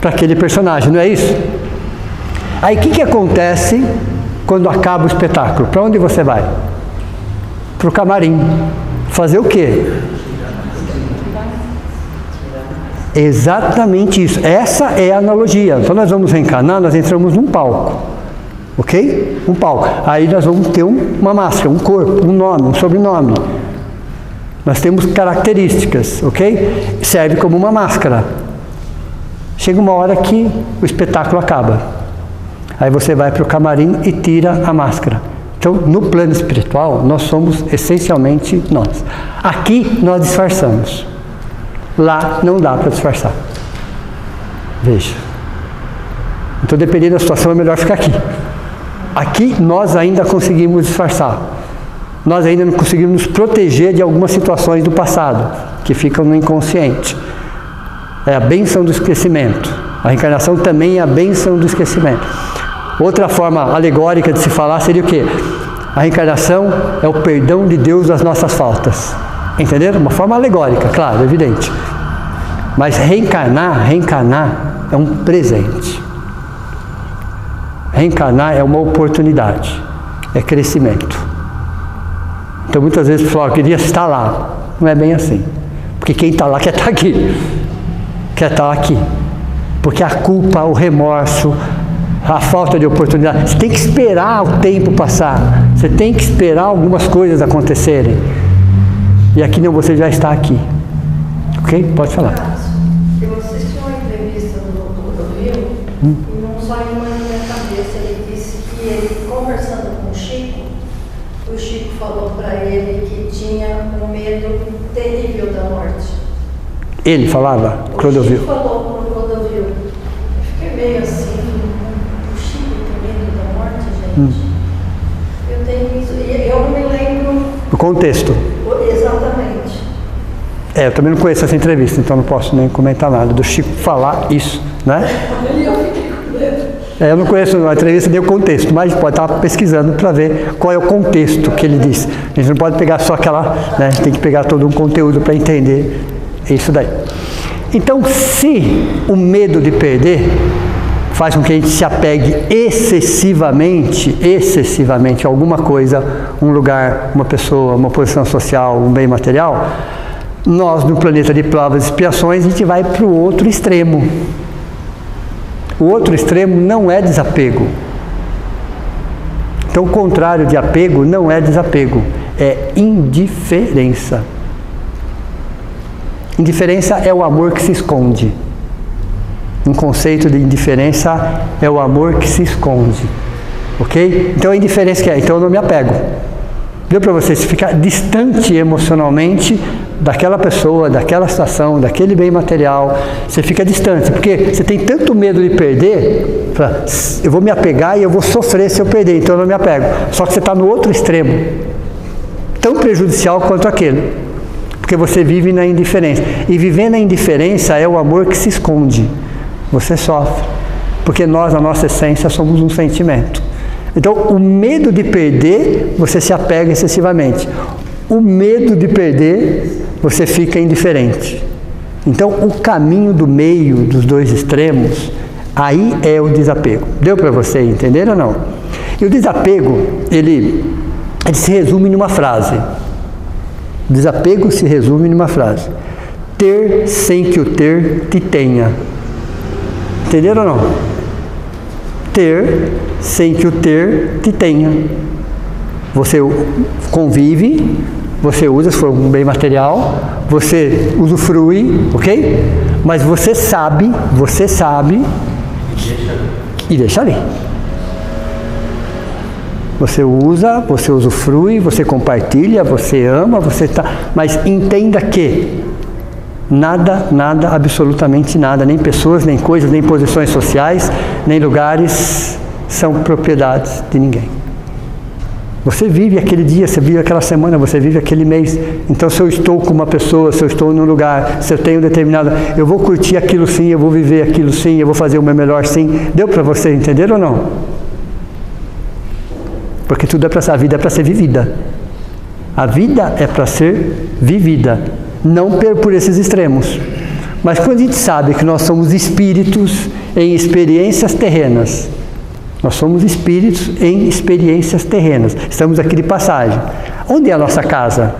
para aquele personagem, não é isso? Aí o que acontece quando acaba o espetáculo? Para onde você vai? Para o camarim. Fazer o quê? Exatamente isso. Essa é a analogia. Então nós vamos reencarnar, nós entramos num palco. Ok? Um palco. Aí nós vamos ter uma máscara, um corpo, um nome, um sobrenome. Nós temos características, ok? Serve como uma máscara. Chega uma hora que o espetáculo acaba. Aí você vai para o camarim e tira a máscara. Então, no plano espiritual, nós somos essencialmente nós. Aqui nós disfarçamos. Lá não dá para disfarçar. Veja. Então, dependendo da situação, é melhor ficar aqui. Aqui nós ainda conseguimos disfarçar. Nós ainda não conseguimos nos proteger de algumas situações do passado, que ficam no inconsciente. É a bênção do esquecimento. A reencarnação também é a bênção do esquecimento. Outra forma alegórica de se falar seria o quê? A reencarnação é o perdão de Deus das nossas faltas. Entenderam? Uma forma alegórica, claro, evidente. Mas reencarnar é um presente. Reencarnar é uma oportunidade, é crescimento. Então muitas vezes falam, eu queria estar lá. Não é bem assim. Porque quem está lá quer estar aqui. Quer estar aqui. Porque a culpa, o remorso, a falta de oportunidade, você tem que esperar o tempo passar. Você tem que esperar algumas coisas acontecerem. E aqui não, você já está aqui. Ok? Pode falar. Eu assisti uma entrevista do Dr. Rodrigo e não saiu mais na minha cabeça. Ele disse que ele, conversando com o Chico falou para ele que tinha um medo terrível da morte. Ele falava? Clodovil. O Chico falou para o Clodovil. Eu fiquei meio assim, o Chico tem medo da morte, gente. Eu tenho isso, e eu não me lembro... O contexto. Exatamente. Eu também não conheço essa entrevista, então não posso nem comentar nada do Chico falar isso, né? Eu fiquei com medo. Eu não conheço a entrevista nem o contexto, mas pode estar pesquisando para ver qual é o contexto que ele disse. A gente não pode pegar só aquela, né? Tem que pegar todo um conteúdo para entender isso daí. Então, se o medo de perder faz com que a gente se apegue excessivamente a alguma coisa, um lugar, uma pessoa, uma posição social, um bem material, nós, no planeta de provas e expiações, a gente vai para o outro extremo. O outro extremo não é desapego. Então, o contrário de apego não é desapego, é indiferença. Indiferença é o amor que se esconde. Um conceito de indiferença é o amor que se esconde. Ok? Então, a indiferença que é? Então, eu não me apego. Deu para você se ficar distante emocionalmente daquela pessoa, daquela situação, daquele bem material, você fica distante, porque você tem tanto medo de perder, eu vou me apegar e eu vou sofrer se eu perder, então eu não me apego. Só que você está no outro extremo, tão prejudicial quanto aquele. Porque você vive na indiferença. E viver na indiferença é o amor que se esconde. Você sofre. Porque nós, na nossa essência, somos um sentimento. Então, o medo de perder, você se apega excessivamente. O medo de perder, você fica indiferente. Então, o caminho do meio, dos dois extremos, aí é o desapego. Deu para você entender ou não? E o desapego, ele se resume numa frase. O desapego se resume numa frase. Ter sem que o ter te tenha. Entenderam ou não? Ter sem que o ter te tenha. Você convive, você usa, se for um bem material, você usufrui, ok? Mas você sabe e deixa ali. Você usa, você usufrui, você compartilha, você ama, você tá. Mas entenda que nada, absolutamente nada, nem pessoas, nem coisas, nem posições sociais, nem lugares são propriedades de ninguém. Você vive aquele dia, você vive aquela semana, você vive aquele mês. Então, se eu estou com uma pessoa, se eu estou num lugar, se eu tenho determinado, eu vou curtir aquilo sim, eu vou viver aquilo sim, eu vou fazer o meu melhor sim. Deu para você entender ou não? Porque tudo é para a vida, é para ser vivida. A vida é para ser vivida, não por esses extremos. Mas quando a gente sabe que nós somos espíritos em experiências terrenas, nós somos espíritos em experiências terrenas. Estamos aqui de passagem. Onde é a nossa casa?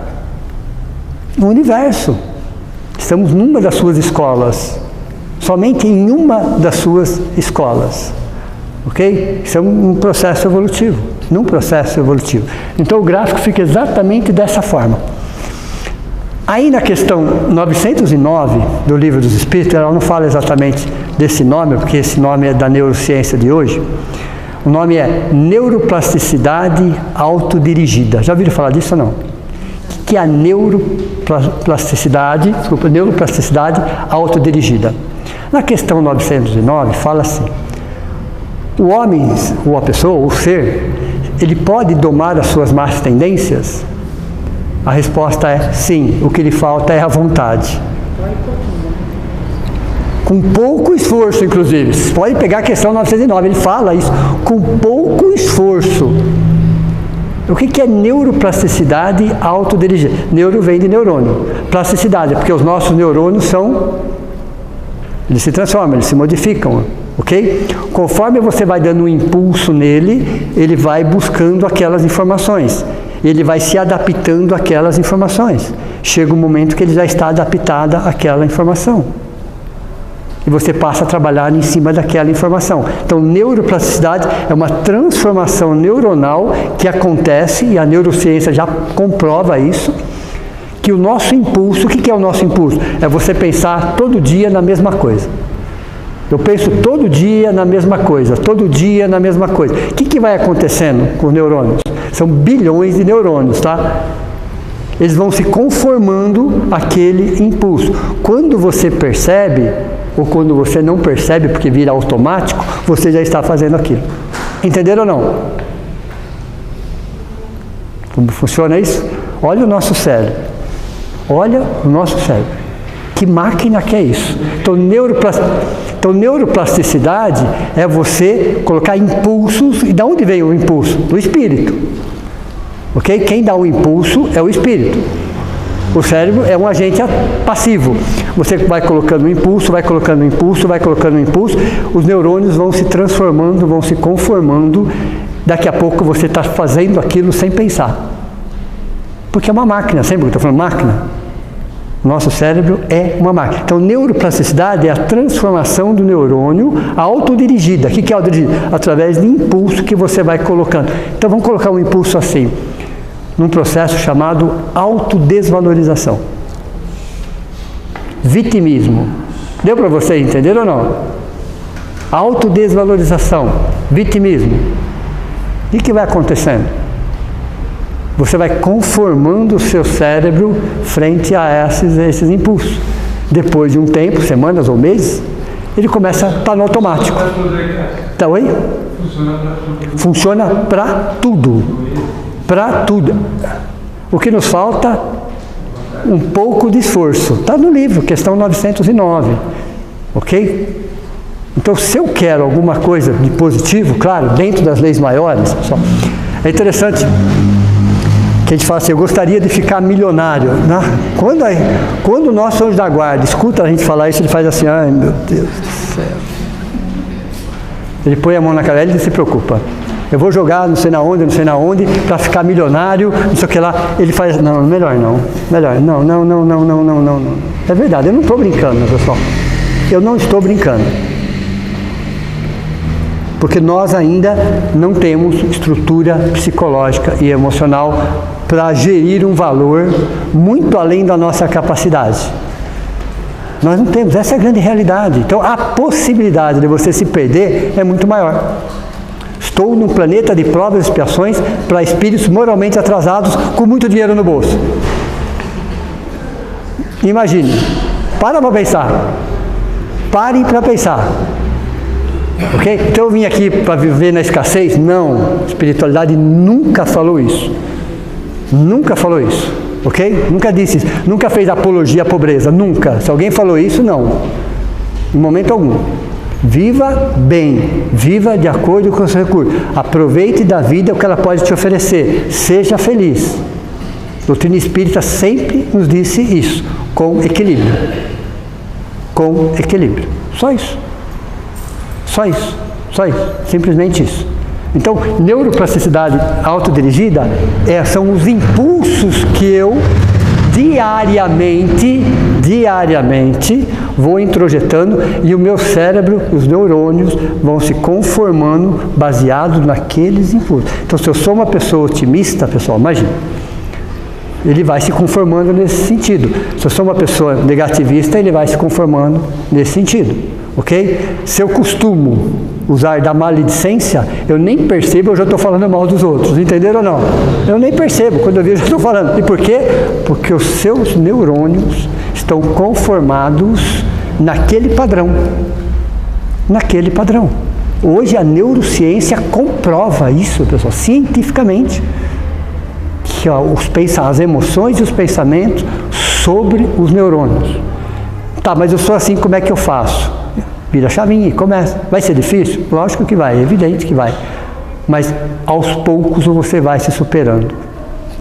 No universo. Estamos numa das suas escolas. Somente em uma das suas escolas. Ok? Isso é um processo evolutivo. Num processo evolutivo. Então o gráfico fica exatamente dessa forma. Aí na questão 909 do Livro dos Espíritos, ela não fala exatamente desse nome, porque esse nome é da neurociência de hoje. O nome é neuroplasticidade autodirigida. Já ouviram falar disso ou não? O que é a neuroplasticidade autodirigida? Na questão 909 fala assim: o homem, ou a pessoa, ou o ser, ele pode domar as suas más tendências? A resposta é sim, o que lhe falta é a vontade. Com pouco esforço, inclusive. Você pode pegar a questão 909, ele fala isso, com pouco esforço. O que é neuroplasticidade autodirigida? Neuro vem de neurônio. Plasticidade, porque os nossos neurônios eles se transformam, eles se modificam, ok? Conforme você vai dando um impulso nele, ele vai buscando aquelas informações. Ele vai se adaptando àquelas informações. Chega um momento que ele já está adaptado àquela informação. E você passa a trabalhar em cima daquela informação. Então, neuroplasticidade é uma transformação neuronal que acontece, e a neurociência já comprova isso, que o nosso impulso, o que é o nosso impulso? É você pensar todo dia na mesma coisa. Eu penso todo dia na mesma coisa, todo dia na mesma coisa. O que vai acontecendo com os neurônios? São bilhões de neurônios, tá? Eles vão se conformando àquele impulso. Quando você percebe, ou quando você não percebe, porque vira automático, você já está fazendo aquilo. Entenderam ou não? Como funciona isso? Olha o nosso cérebro. Olha o nosso cérebro. Que máquina que é isso? Então, neuroplasticidade é você colocar impulsos. E de onde vem o impulso? Do espírito. Ok? Quem dá o impulso é o espírito. O cérebro é um agente passivo. Você vai colocando impulso, vai colocando impulso, vai colocando impulso. Os neurônios vão se transformando, vão se conformando. Daqui a pouco você está fazendo aquilo sem pensar. Porque é uma máquina, sempre que eu estou falando máquina. Nosso cérebro é uma máquina. Então, neuroplasticidade é a transformação do neurônio autodirigida. O que é autodirigida? Através de impulso que você vai colocando. Então, vamos colocar um impulso assim, num processo chamado autodesvalorização. Vitimismo. Deu para você entender ou não? Autodesvalorização. Vitimismo. O que vai acontecendo? Você vai conformando o seu cérebro frente a esses impulsos. Depois de um tempo, semanas ou meses, ele começa a estar no automático. Tá, oi? Funciona para tudo. Para tudo. O que nos falta um pouco de esforço. Está no livro, questão 909. Ok? Então, se eu quero alguma coisa de positivo, claro, dentro das leis maiores, pessoal, é interessante que a gente fala assim, eu gostaria de ficar milionário. Né? Quando o nosso anjo da guarda escuta a gente falar isso, ele faz assim, ai meu Deus do céu. Ele põe a mão na cara e ele se preocupa. Eu vou jogar não sei na onde, para ficar milionário, não sei o que lá. Ele faz, não, melhor não. É verdade, eu não estou brincando, pessoal. Eu não estou brincando. Porque nós ainda não temos estrutura psicológica e emocional para gerir um valor muito além da nossa capacidade. Nós não temos, essa é a grande realidade. Então a possibilidade de você se perder é muito maior. Estou num planeta de provas e expiações para espíritos moralmente atrasados com muito dinheiro no bolso. Imagine, para pensar. Parem para pensar. Ok? Então eu vim aqui para viver na escassez? Não. A espiritualidade nunca falou isso. Nunca falou isso. Ok? Nunca disse isso. Nunca fez apologia à pobreza. Nunca. Se alguém falou isso, não. Em momento algum. Viva bem. Viva de acordo com os seus recursos. Aproveite da vida o que ela pode te oferecer. Seja feliz. A doutrina espírita sempre nos disse isso. Com equilíbrio. Com equilíbrio. Só isso. Só isso, simplesmente isso. Então, neuroplasticidade autodirigida são os impulsos que eu diariamente vou introjetando e o meu cérebro, os neurônios vão se conformando baseado naqueles impulsos. Então, se eu sou uma pessoa otimista, pessoal, imagina, ele vai se conformando nesse sentido. Se eu sou uma pessoa negativista, ele vai se conformando nesse sentido. Ok? Se eu costumo usar da maledicência, eu nem percebo, eu já estou falando mal dos outros. Entenderam ou não? Eu nem percebo, quando eu vejo, eu estou falando. E por quê? Porque os seus neurônios estão conformados naquele padrão. Naquele padrão. Hoje a neurociência comprova isso, pessoal, cientificamente. Que as emoções e os pensamentos sobre os neurônios. Tá, mas eu sou assim, como é que eu faço? Vira a chavinha e começa. Vai ser difícil? Lógico que vai, é evidente que vai. Mas aos poucos você vai se superando.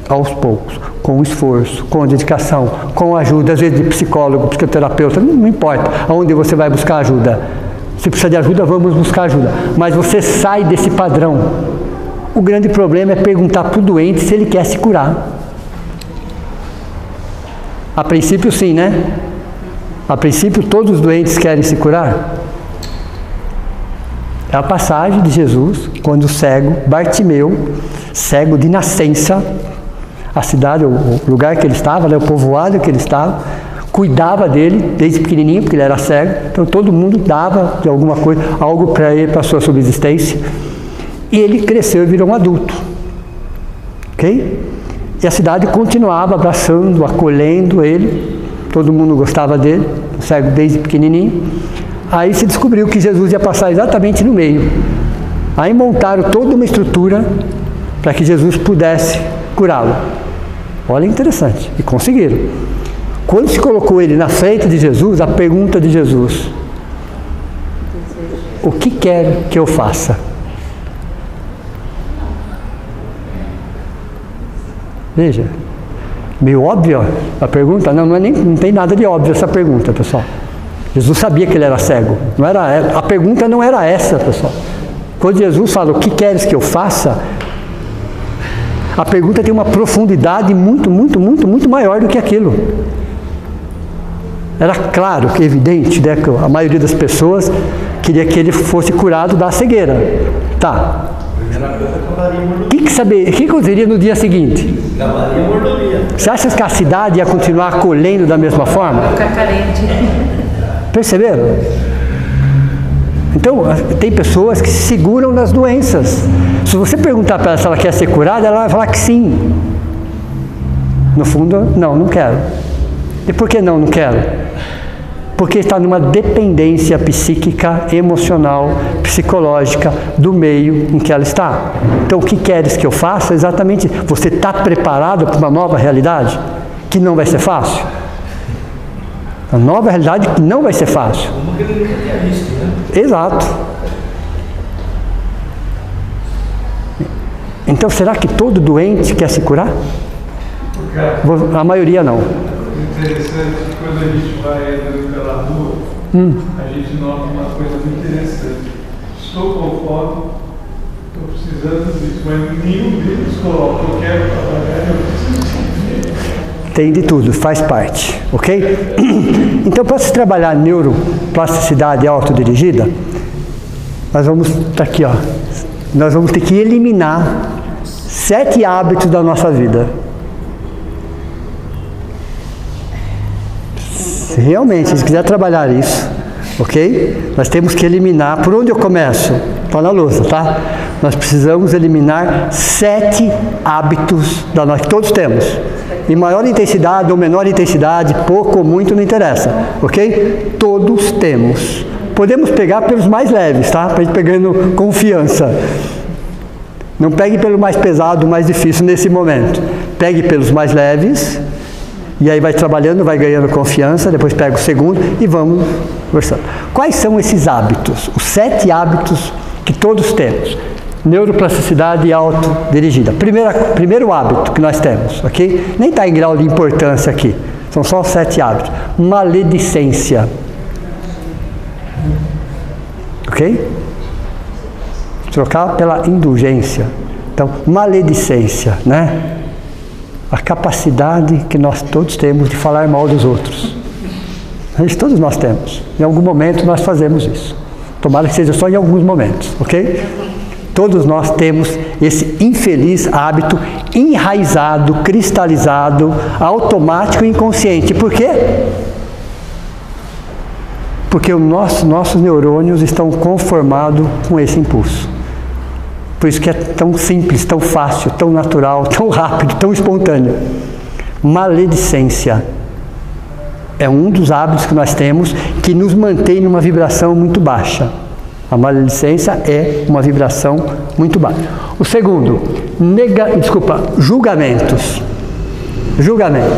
Aos poucos. Com esforço, com dedicação, com ajuda, às vezes de psicólogo, psicoterapeuta, não importa aonde você vai buscar ajuda. Se precisa de ajuda, vamos buscar ajuda. Mas você sai desse padrão. O grande problema é perguntar para o doente se ele quer se curar. A princípio sim, né? A princípio todos os doentes querem se curar. É a passagem de Jesus, quando o cego, Bartimeu, cego de nascença, a cidade, o lugar que ele estava, o povoado que ele estava, cuidava dele desde pequenininho, porque ele era cego, então todo mundo dava de alguma coisa, algo para ele, para a sua subsistência. E ele cresceu e virou um adulto. Ok? E a cidade continuava abraçando, acolhendo ele. Todo mundo gostava dele, cego desde pequenininho. Aí se descobriu que Jesus ia passar exatamente no meio. Aí montaram toda uma estrutura para que Jesus pudesse curá-lo. Olha, interessante. E conseguiram. Quando se colocou ele na frente de Jesus, a pergunta de Jesus: o que quer que eu faça? Veja, meio óbvio a pergunta, não tem nada de óbvio essa pergunta, pessoal. Jesus sabia que ele era cego, a pergunta não era essa, pessoal. Quando Jesus fala, o que queres que eu faça? A pergunta tem uma profundidade muito maior do que aquilo. Era claro, que evidente, né, que a maioria das pessoas queria que ele fosse curado da cegueira. Tá. O que aconteceria no dia seguinte? Você acha que a cidade ia continuar colhendo da mesma forma? Ficar carente. Perceberam? Então, tem pessoas que se seguram nas doenças. Se você perguntar para ela se ela quer ser curada, ela vai falar que sim. No fundo, não quero. E por que não quero? Porque está numa dependência psíquica, emocional, psicológica do meio em que ela está. Então, o que queres que eu faça? Exatamente, você está preparado para uma nova realidade? que não vai ser fácil. A nova realidade que não vai ser fácil. Como que ele nunca tinha visto, né? Exato. Então, será que todo doente quer se curar? A maioria não. Interessante que quando a gente vai andando pela rua, a gente nota uma coisa muito interessante. Estou com fome, estou precisando disso, mas nenhum deles coloca, eu quero trabalhar, eu preciso comer. Tem de tudo, faz parte, ok? Então, para se trabalhar neuroplasticidade autodirigida, nós vamos aqui, ó. Nós vamos ter que eliminar 7 hábitos da nossa vida. Se realmente, se quiser trabalhar isso, ok? Nós temos que eliminar. Por onde eu começo? Está na lousa, tá? Nós precisamos eliminar 7 hábitos da nossa, que todos temos. Em maior intensidade ou menor intensidade, pouco ou muito, não interessa, ok? Todos temos. Podemos pegar pelos mais leves, tá? Para ir pegando confiança. Não pegue pelo mais pesado, mais difícil nesse momento. Pegue pelos mais leves. E aí vai trabalhando, vai ganhando confiança, depois pega o segundo e vamos conversando. Quais são esses hábitos? Os 7 hábitos que todos temos. Neuroplasticidade autodirigida. Primeiro hábito que nós temos, ok? Nem está em grau de importância aqui. São só 7 hábitos. Maledicência. Ok? Trocar pela indulgência. Então, maledicência, né? A capacidade que nós todos temos de falar mal dos outros. Isso todos nós temos. Em algum momento nós fazemos isso. Tomara que seja só em alguns momentos, ok? Todos nós temos esse infeliz hábito enraizado, cristalizado, automático e inconsciente. Por quê? Porque os nossos neurônios estão conformados com esse impulso. Por isso que é tão simples, tão fácil, tão natural, tão rápido, tão espontâneo. Maledicência é um dos hábitos que nós temos que nos mantém numa vibração muito baixa. A maledicência é uma vibração muito baixa. O segundo, julgamentos. Julgamento.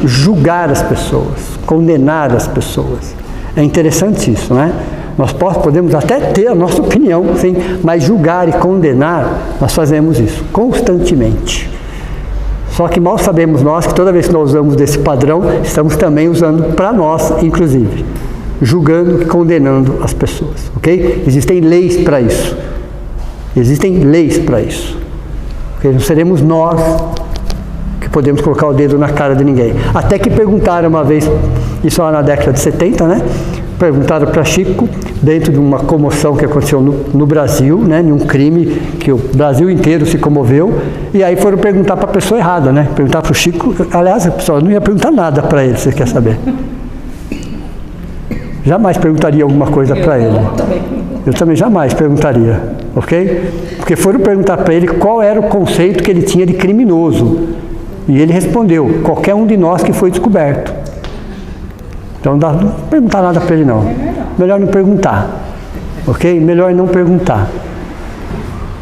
Julgar as pessoas, condenar as pessoas. É interessante isso, não é? Nós podemos até ter a nossa opinião, sim, mas julgar e condenar, nós fazemos isso constantemente. Só que mal sabemos nós que toda vez que nós usamos desse padrão, estamos também usando para nós, inclusive, julgando e condenando as pessoas, ok? Existem leis para isso. Existem leis para isso. Okay? Não seremos nós que podemos colocar o dedo na cara de ninguém. Até que perguntaram uma vez, isso lá na década de 70, né? Perguntaram para Chico, dentro de uma comoção que aconteceu no Brasil, né, num crime que o Brasil inteiro se comoveu, e aí foram perguntar para a pessoa errada, né? Perguntar para o Chico, aliás, pessoal, eu não ia perguntar nada para ele, você quer saber? Jamais perguntaria alguma coisa para ele. Eu também jamais perguntaria, ok? Porque foram perguntar para ele qual era o conceito que ele tinha de criminoso. E ele respondeu, qualquer um de nós que foi descoberto. Então não vou perguntar nada para ele não. Melhor não perguntar. Ok? Melhor não perguntar.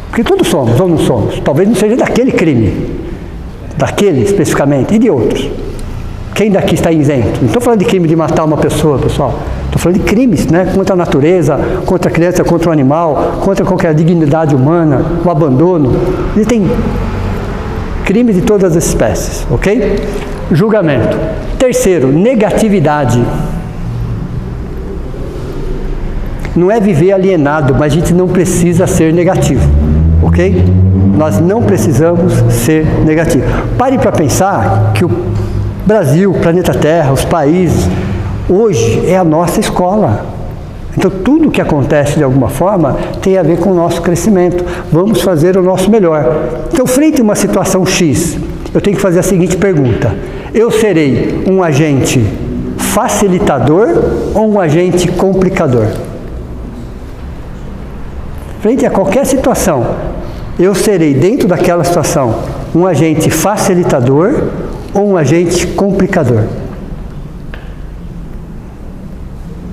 Porque todos somos ou não somos. Talvez não seja daquele crime. Daquele especificamente. E de outros. Quem daqui está isento? Não estou falando de crime de matar uma pessoa, pessoal. Estou falando de crimes, né? Contra a natureza, contra a criança, contra o animal, contra qualquer dignidade humana, o abandono. Existem crimes de todas as espécies. Ok? Julgamento. Terceiro, negatividade. Não é viver alienado, mas a gente não precisa ser negativo, ok? Nós não precisamos ser negativos. Pare para pensar que o Brasil, o planeta Terra, os países, hoje é a nossa escola. Então tudo que acontece de alguma forma tem a ver com o nosso crescimento. Vamos fazer o nosso melhor. Então, frente a uma situação X, eu tenho que fazer a seguinte pergunta. Eu serei um agente facilitador ou um agente complicador? Frente a qualquer situação, eu serei, dentro daquela situação, um agente facilitador ou um agente complicador?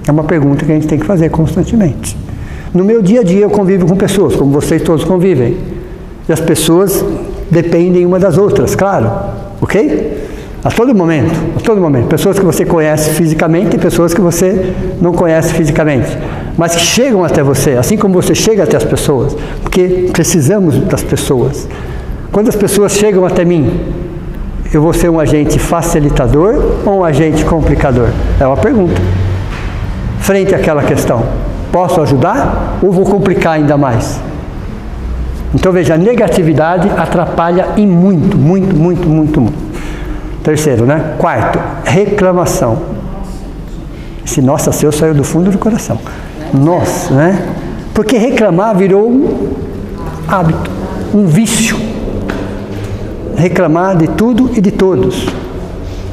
É uma pergunta que a gente tem que fazer constantemente. No meu dia a dia eu convivo com pessoas, como vocês todos convivem. E as pessoas dependem uma das outras, claro. ok? A todo momento, a todo momento. Pessoas que você conhece fisicamente e pessoas que você não conhece fisicamente, mas que chegam até você, assim como você chega até as pessoas, porque precisamos das pessoas. Quando as pessoas chegam até mim, eu vou ser um agente facilitador ou um agente complicador? É uma pergunta. Frente àquela questão, posso ajudar ou vou complicar ainda mais? Então veja, a negatividade atrapalha em muito, muito, muito, muito, muito. Terceiro, né? Quarto, reclamação. Esse nossa seu saiu do fundo do coração. Nossa, né? Porque reclamar virou um hábito, um vício. Reclamar de tudo e de todos.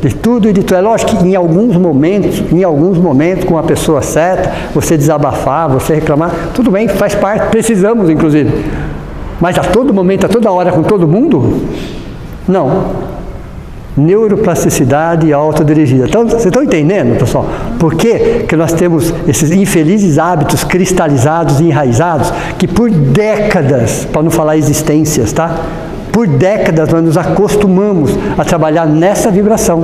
De tudo e de tudo. É lógico que em alguns momentos, com a pessoa certa, você desabafar, você reclamar, tudo bem, faz parte, precisamos inclusive. Mas a todo momento, a toda hora, com todo mundo? Não. Neuroplasticidade autodirigida. Então, vocês estão entendendo, pessoal? Por que nós temos esses infelizes hábitos cristalizados e enraizados que por décadas, para não falar existências, tá? Por décadas nós nos acostumamos a trabalhar nessa vibração.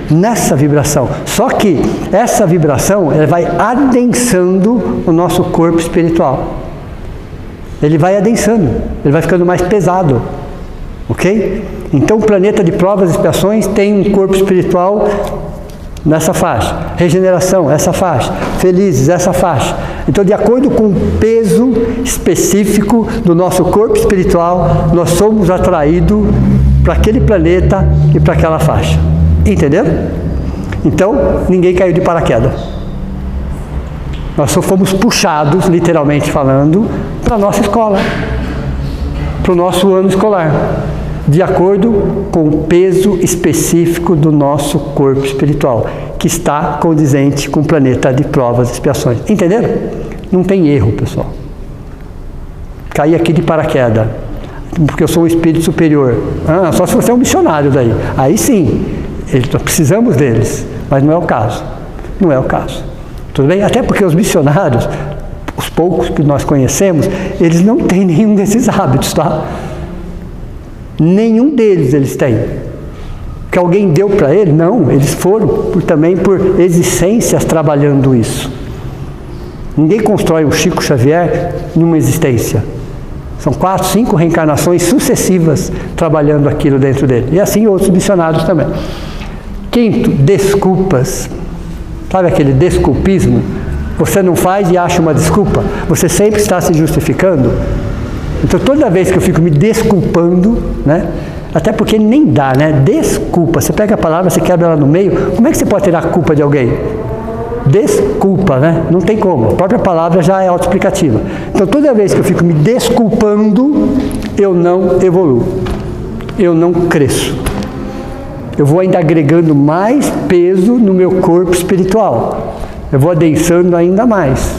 Nessa vibração. Só que essa vibração, ela vai adensando o nosso corpo espiritual. Ele vai adensando, ele vai ficando mais pesado. Ok? Então o planeta de provas e expiações tem um corpo espiritual nessa faixa. Regeneração, essa faixa. Felizes, essa faixa. Então, de acordo com o peso específico do nosso corpo espiritual, nós somos atraídos para aquele planeta e para aquela faixa. Entendeu? Então, ninguém caiu de paraquedas. Nós só fomos puxados, literalmente falando, para a nossa escola, para o nosso ano escolar, de acordo com o peso específico do nosso corpo espiritual, que está condizente com o planeta de provas e expiações. Entenderam? Não tem erro, pessoal. Caí aqui de paraquedas, porque eu sou um espírito superior. Ah, só se você é um missionário daí. Aí sim, nós precisamos deles, mas não é o caso. Não é o caso. Tudo bem? Até porque os missionários, os poucos que nós conhecemos, eles não têm nenhum desses hábitos, tá? Nenhum deles eles têm. Que alguém deu para ele? Não, eles foram também por existências trabalhando isso. Ninguém constrói um Chico Xavier numa existência. São 4, 5 reencarnações sucessivas trabalhando aquilo dentro dele. E assim outros missionários também. Quinto, desculpas. Sabe aquele desculpismo? Você não faz e acha uma desculpa. Você sempre está se justificando. Então, toda vez que eu fico me desculpando, né? Até porque nem dá, né? Desculpa. Você pega a palavra, você quebra ela no meio. Como é que você pode tirar a culpa de alguém? Desculpa, né? Não tem como. A própria palavra já é autoexplicativa. Então, toda vez que eu fico me desculpando, eu não evoluo. Eu não cresço. Eu vou ainda agregando mais peso no meu corpo espiritual. Eu vou adensando ainda mais.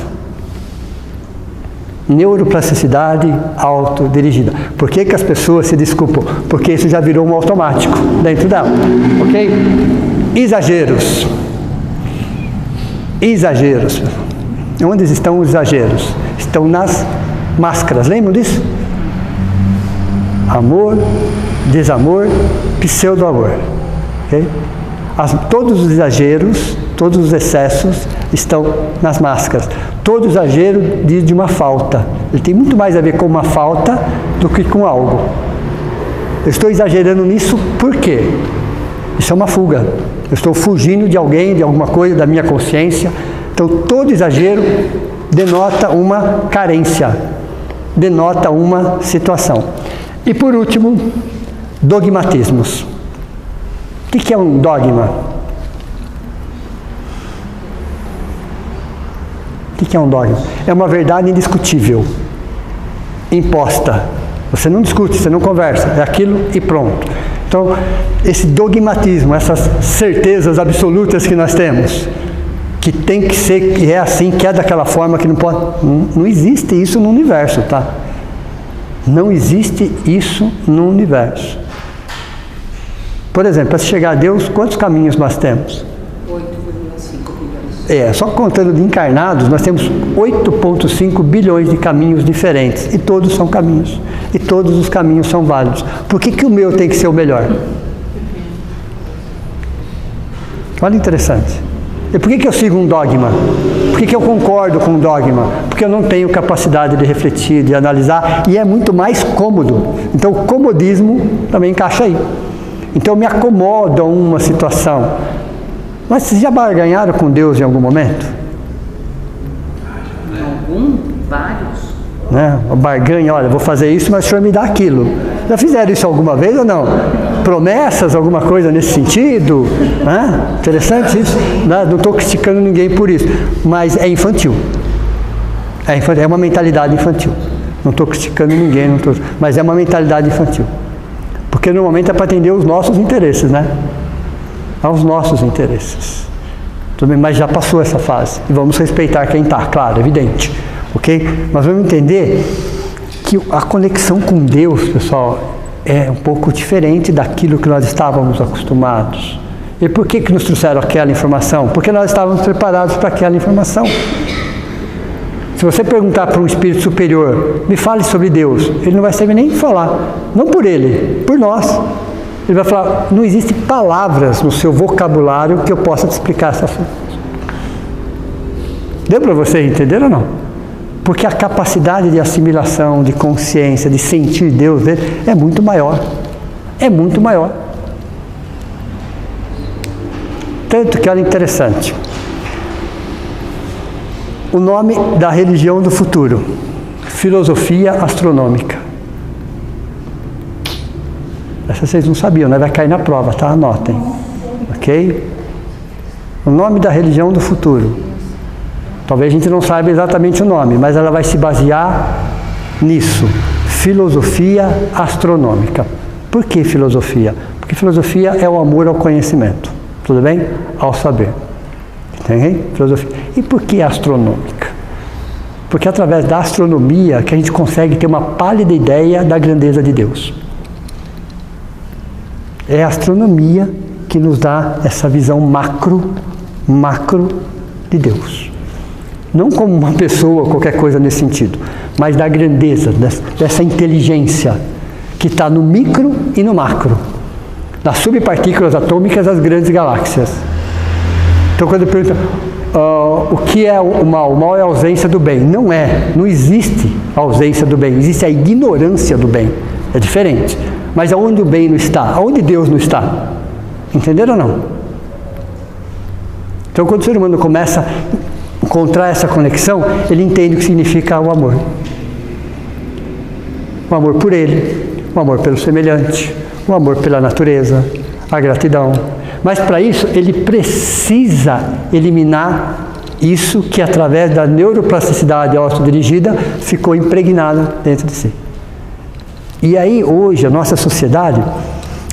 Neuroplasticidade autodirigida. Por que as pessoas se desculpam? Porque isso já virou um automático dentro dela. Ok? Exageros. Exageros. Onde estão os exageros? Estão nas máscaras. Lembram disso? Amor, desamor, pseudo-amor. Okay? Todos os exageros, todos os excessos estão nas máscaras. Todo exagero diz de uma falta. Ele tem muito mais a ver com uma falta do que com algo. Eu estou exagerando nisso por quê? Isso é uma fuga. Eu estou fugindo de alguém, de alguma coisa, da minha consciência. Então, todo exagero denota uma carência, denota uma situação. E por último, dogmatismos. O que é um dogma? O que é um dogma? É uma verdade indiscutível, imposta. Você não discute, você não conversa, é aquilo e pronto. Então, esse dogmatismo, essas certezas absolutas que nós temos, que tem que ser, que é assim, que é daquela forma, que não pode... Não existe isso no universo, tá? Não existe isso no universo. Por exemplo, para chegar a Deus, quantos caminhos nós temos? 8,5 bilhões. Só contando de encarnados, nós temos 8,5 bilhões de caminhos diferentes. E todos são caminhos. E todos os caminhos são válidos. Por que o meu tem que ser o melhor? Olha, interessante. E por que eu sigo um dogma? Por que eu concordo com um dogma? Porque eu não tenho capacidade de refletir, de analisar, e é muito mais cômodo. Então o comodismo também encaixa aí. Então eu me acomodo a uma situação. Mas vocês já barganharam com Deus em algum momento? Vários. Né? A barganha, olha, vou fazer isso, mas o senhor me dá aquilo. Já fizeram isso alguma vez ou não? Promessas, alguma coisa nesse sentido? Né? Interessante isso. Né? Não estou criticando ninguém por isso, mas é infantil. É uma mentalidade infantil. Não estou criticando ninguém, mas é uma mentalidade infantil. Porque normalmente é para atender os nossos interesses, né? Aos nossos interesses. Tudo bem, mas já passou essa fase. E vamos respeitar quem está, claro, evidente. Ok? Mas vamos entender que a conexão com Deus, pessoal, é um pouco diferente daquilo que nós estávamos acostumados. E por que nos trouxeram aquela informação? Porque nós estávamos preparados para aquela informação. Se você perguntar para um espírito superior, me fale sobre Deus, ele não vai saber nem falar. Não por ele, por nós. Ele vai falar, não existem palavras no seu vocabulário que eu possa te explicar essa coisa. Deu para você entender ou não? Porque a capacidade de assimilação, de consciência, de sentir Deus dele é muito maior. É muito maior. Tanto que, olha, interessante. O nome da religião do futuro, filosofia astronômica. Essa vocês não sabiam, né? Vai cair na prova, tá? Anotem. Ok? O nome da religião do futuro. Talvez a gente não saiba exatamente o nome, mas ela vai se basear nisso. Filosofia astronômica. Por que filosofia? Porque filosofia é o amor ao conhecimento. Tudo bem? Ao saber. Entende? Filosofia. E por que astronômica? Porque é através da astronomia que a gente consegue ter uma pálida ideia da grandeza de Deus. É a astronomia que nos dá essa visão macro de Deus. Não como uma pessoa ou qualquer coisa nesse sentido, mas da grandeza, dessa inteligência que está no micro e no macro, das subpartículas atômicas às grandes galáxias. Então quando eu pergunto o que é o mal? O mal é a ausência do bem. Não é, não existe a ausência do bem, existe a ignorância do bem. É diferente. Mas aonde o bem não está? Aonde Deus não está? Entenderam ou não? Então quando o ser humano começa a encontrar essa conexão, ele entende o que significa o amor. O amor por ele, o amor pelo semelhante, o amor pela natureza, a gratidão. Mas para isso ele precisa eliminar isso que através da neuroplasticidade autodirigida ficou impregnado dentro de si. E aí hoje a nossa sociedade,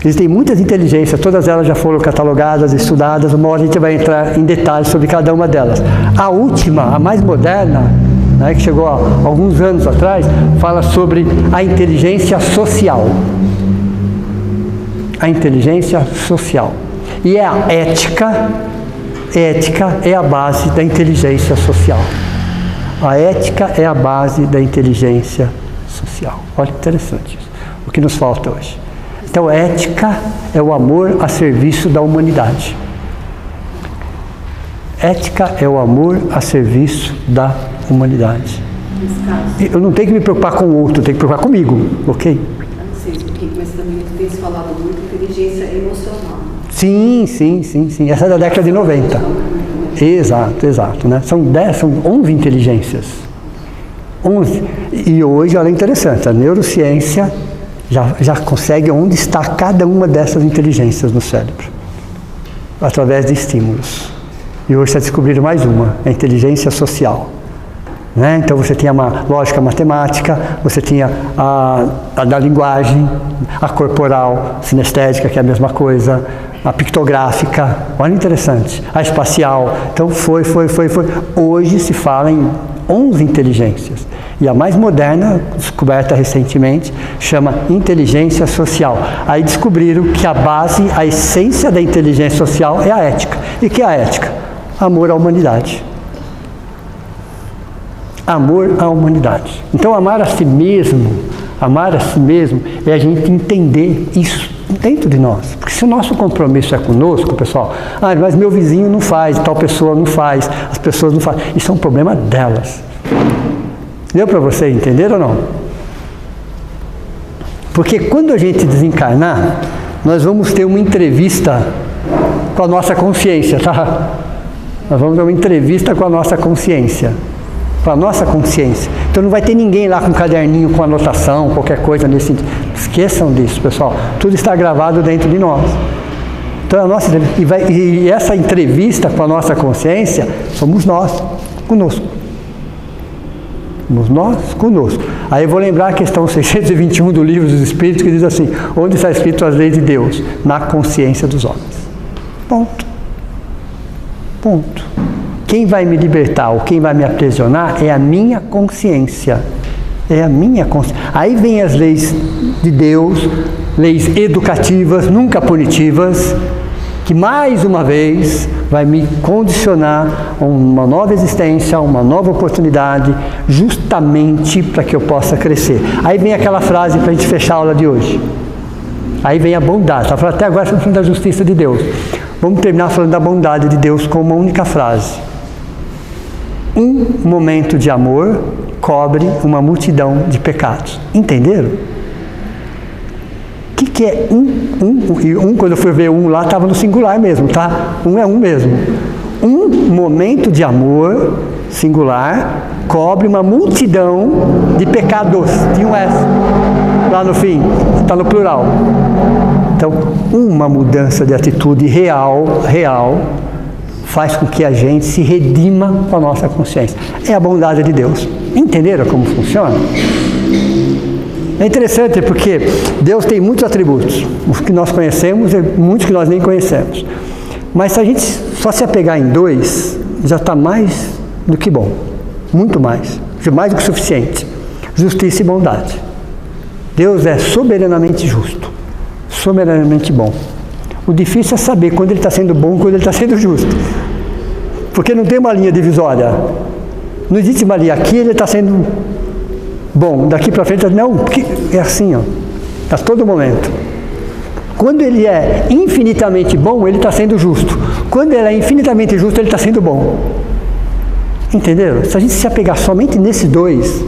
existem muitas inteligências, todas elas já foram catalogadas, estudadas, uma hora a gente vai entrar em detalhes sobre cada uma delas. A última, a mais moderna, né, que chegou há alguns anos atrás, fala sobre a inteligência social. A inteligência social. E a ética é a base da inteligência social. A ética é a base da inteligência social. Olha que interessante isso. O que nos falta hoje. Então, ética é o amor a serviço da humanidade. Ética é o amor a serviço da humanidade. Eu não tenho que me preocupar com o outro, eu tenho que me preocupar comigo, ok? Mas também tem se falado muito inteligência emocional. Sim. Essa é da década de 90. Exato. Né? São 11 inteligências. 11. E hoje, olha, é interessante, a neurociência já consegue onde está cada uma dessas inteligências no cérebro, através de estímulos. E hoje está descobrindo mais uma, a inteligência social. Né? Então você tinha uma lógica matemática, você tinha a da linguagem, a corporal, sinestésica, que é a mesma coisa, a pictográfica, olha interessante, a espacial. Então foi. Hoje se fala em 11 inteligências. E a mais moderna, descoberta recentemente, chama inteligência social. Aí descobriram que a base, a essência da inteligência social é a ética. E o que é a ética? Amor à humanidade. Amor à humanidade. Então, amar a si mesmo é a gente entender isso dentro de nós. Porque se o nosso compromisso é conosco, pessoal, mas meu vizinho não faz, tal pessoa não faz, as pessoas não fazem. Isso é um problema delas. Deu para você entender ou não? Porque quando a gente desencarnar, nós vamos ter uma entrevista com a nossa consciência, tá? Nós vamos ter uma entrevista com a nossa consciência. Com a nossa consciência. Então não vai ter ninguém lá com um caderninho, com anotação, qualquer coisa nesse sentido. Esqueçam disso, pessoal. Tudo está gravado dentro de nós. Então a nossa e essa entrevista com a nossa consciência somos nós, conosco. Somos nós, conosco. Aí eu vou lembrar a questão 621 do Livro dos Espíritos, que diz assim: onde está escrito as leis de Deus? Na consciência dos homens. Ponto. Ponto. Quem vai me libertar ou quem vai me aprisionar é a minha consciência. É a minha consciência. Aí vem as leis de Deus, leis educativas, nunca punitivas, que mais uma vez vai me condicionar a uma nova existência, a uma nova oportunidade, justamente para que eu possa crescer. Aí vem aquela frase para a gente fechar a aula de hoje. Aí vem a bondade. Até agora estamos falando da justiça de Deus. Vamos terminar falando da bondade de Deus com uma única frase. Um momento de amor cobre uma multidão de pecados. Entenderam? O que é um? Quando eu fui ver um lá, estava no singular mesmo, tá? Um é um mesmo. Um momento de amor singular cobre uma multidão de pecados. Tinha um S lá no fim, está no plural. Então, uma mudança de atitude real, faz com que a gente se redima com a nossa consciência. É a bondade de Deus. Entenderam como funciona? É interessante porque Deus tem muitos atributos. Os que nós conhecemos e muitos que nós nem conhecemos. Mas se a gente só se apegar em dois, já está mais do que bom. Muito mais. Mais do que suficiente. Justiça e bondade. Deus é soberanamente justo. Soberanamente bom. O difícil é saber quando ele está sendo bom e quando ele está sendo justo. Porque não tem uma linha divisória. Não existe uma linha. Aqui ele está sendo bom, daqui para frente, não, porque é assim, ó. A todo momento. Quando ele é infinitamente bom, ele está sendo justo. Quando ele é infinitamente justo, ele está sendo bom. Entenderam? Se a gente se apegar somente nesses dois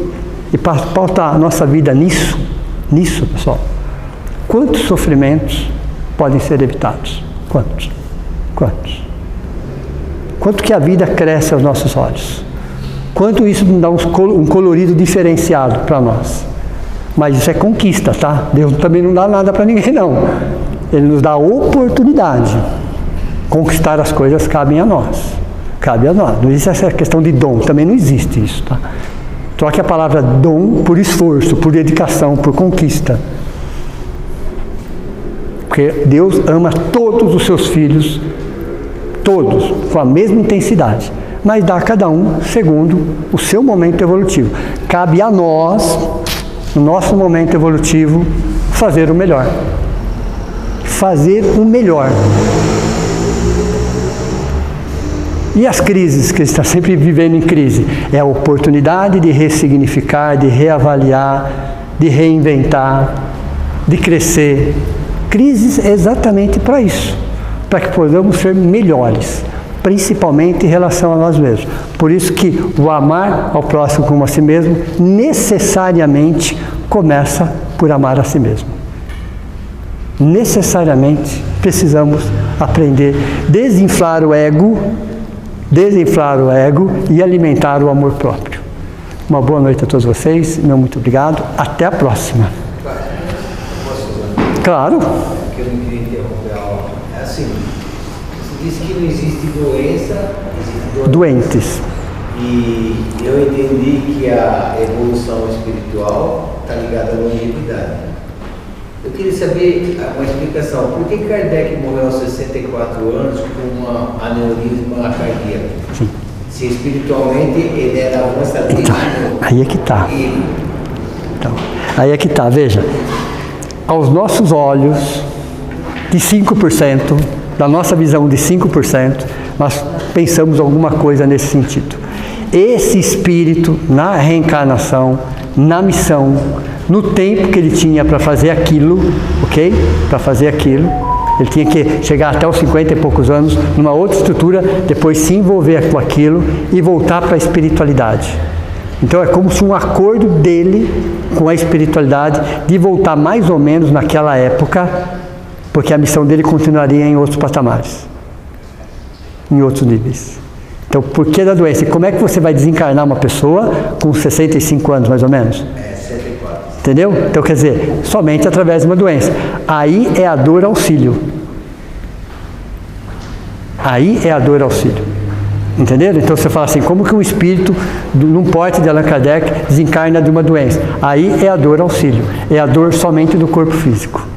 e pautar a nossa vida nisso, pessoal, quantos sofrimentos podem ser evitados? Quantos? Quanto que a vida cresce aos nossos olhos? Quanto isso dá um colorido diferenciado para nós? Mas isso é conquista, tá? Deus também não dá nada para ninguém, não. Ele nos dá a oportunidade. Conquistar as coisas cabem a nós. Cabe a nós. Não existe essa questão de dom, também não existe isso, tá? Troque a palavra dom por esforço, por dedicação, por conquista. Porque Deus ama todos os seus filhos, todos, com a mesma intensidade, mas dá a cada um segundo o seu momento evolutivo. Cabe a nós, no nosso momento evolutivo, fazer o melhor. Fazer o melhor. E as crises, que está sempre vivendo em crise, é a oportunidade de ressignificar, de reavaliar, de reinventar, de crescer. Crises é exatamente para isso, para que possamos ser melhores, principalmente em relação a nós mesmos. Por isso que o amar ao próximo como a si mesmo necessariamente começa por amar a si mesmo. Necessariamente precisamos aprender a desinflar o ego e alimentar o amor próprio. Uma boa noite a todos vocês, meu muito obrigado, até a próxima. Claro. Que eu não queria interromper a aula. É assim, você disse que não existe doença, existe doentes. E eu entendi que a evolução espiritual está ligada à longevidade. Eu queria saber uma explicação. Por que Kardec morreu aos 64 anos com uma aneurisma cardíaco? Sim. Se espiritualmente ele era avançadíssimo. Aí é que está. Então, aí é que está, veja. Aos nossos olhos, de 5%, da nossa visão de 5%, nós pensamos alguma coisa nesse sentido. Esse espírito, na reencarnação, na missão, no tempo que ele tinha para fazer aquilo, ok? Para fazer aquilo, ele tinha que chegar até os 50 e poucos anos, numa outra estrutura, depois se envolver com aquilo e voltar para a espiritualidade. Então é como se um acordo dele com a espiritualidade de voltar mais ou menos naquela época, porque a missão dele continuaria em outros patamares, em outros níveis. Então, por que da doença? E como é que você vai desencarnar uma pessoa com 65 anos, mais ou menos? 74. Entendeu? Então, quer dizer, somente através de uma doença. Aí é a dor auxílio. Aí é a dor auxílio. Entenderam? Então você fala assim, como que um espírito, num porte de Allan Kardec, desencarna de uma doença? Aí é a dor auxílio. É a dor somente do corpo físico.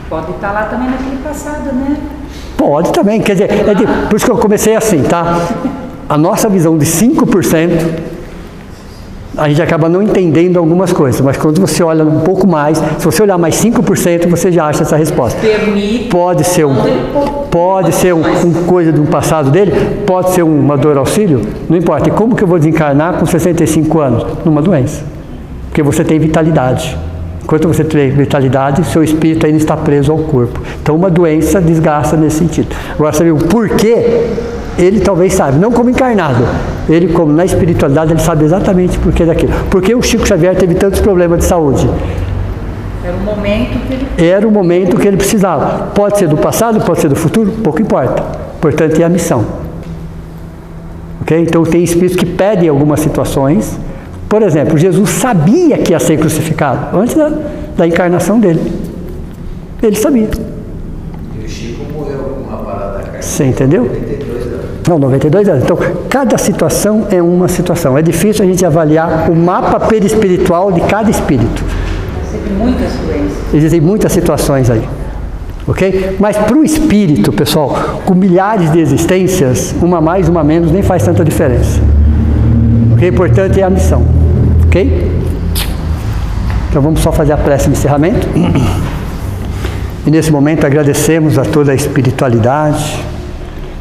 Pode estar lá também naquele passado, né? Pode também. Quer dizer, por isso que eu comecei assim, tá? A nossa visão de 5%, a gente acaba não entendendo algumas coisas, mas quando você olha um pouco mais, se você olhar mais 5%, você já acha essa resposta. Pode ser coisa de um passado dele, pode ser uma dor auxílio, não importa. E como que eu vou desencarnar com 65 anos? Numa doença. Porque você tem vitalidade. Enquanto você tem vitalidade, seu espírito ainda está preso ao corpo. Então uma doença desgasta nesse sentido. Agora, sabe o porquê? Ele talvez sabe, não como encarnado. Ele, como na espiritualidade, ele sabe exatamente o porquê daquilo. Por que o Chico Xavier teve tantos problemas de saúde? Era o momento que ele precisava. Pode ser do passado, pode ser do futuro, pouco importa. O importante é a missão. Okay? Então tem espíritos que pedem algumas situações. Por exemplo, Jesus sabia que ia ser crucificado antes da encarnação dele. Ele sabia. E o Chico morreu com uma parada cardíaca. Você entendeu? 92 anos. Não, 92 anos. Então, cada situação é uma situação. É difícil a gente avaliar o mapa perispiritual de cada espírito. Existem muitas doenças. Existem muitas situações aí. Ok? Mas para o espírito, pessoal, com milhares de existências, uma mais, uma menos, nem faz tanta diferença. O que é importante é a missão. Ok? Então vamos só fazer a prece de encerramento. E nesse momento agradecemos a toda a espiritualidade,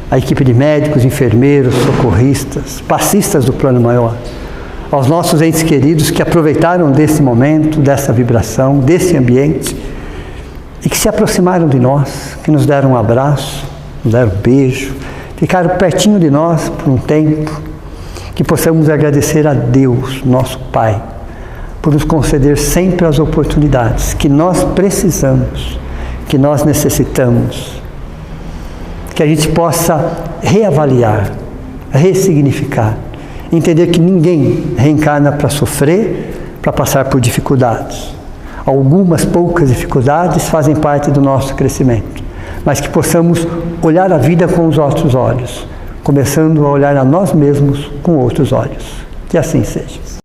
a equipe de médicos, enfermeiros, socorristas, passistas do plano maior, aos nossos entes queridos que aproveitaram desse momento, dessa vibração, desse ambiente e que se aproximaram de nós, que nos deram um abraço, nos deram um beijo, ficaram pertinho de nós por um tempo, que possamos agradecer a Deus, nosso Pai, por nos conceder sempre as oportunidades que nós precisamos, que nós necessitamos, que a gente possa reavaliar, ressignificar, entender que ninguém reencarna para sofrer, para passar por dificuldades. Algumas poucas dificuldades fazem parte do nosso crescimento, mas que possamos olhar a vida com os outros olhos, começando a olhar a nós mesmos com outros olhos. Que assim seja.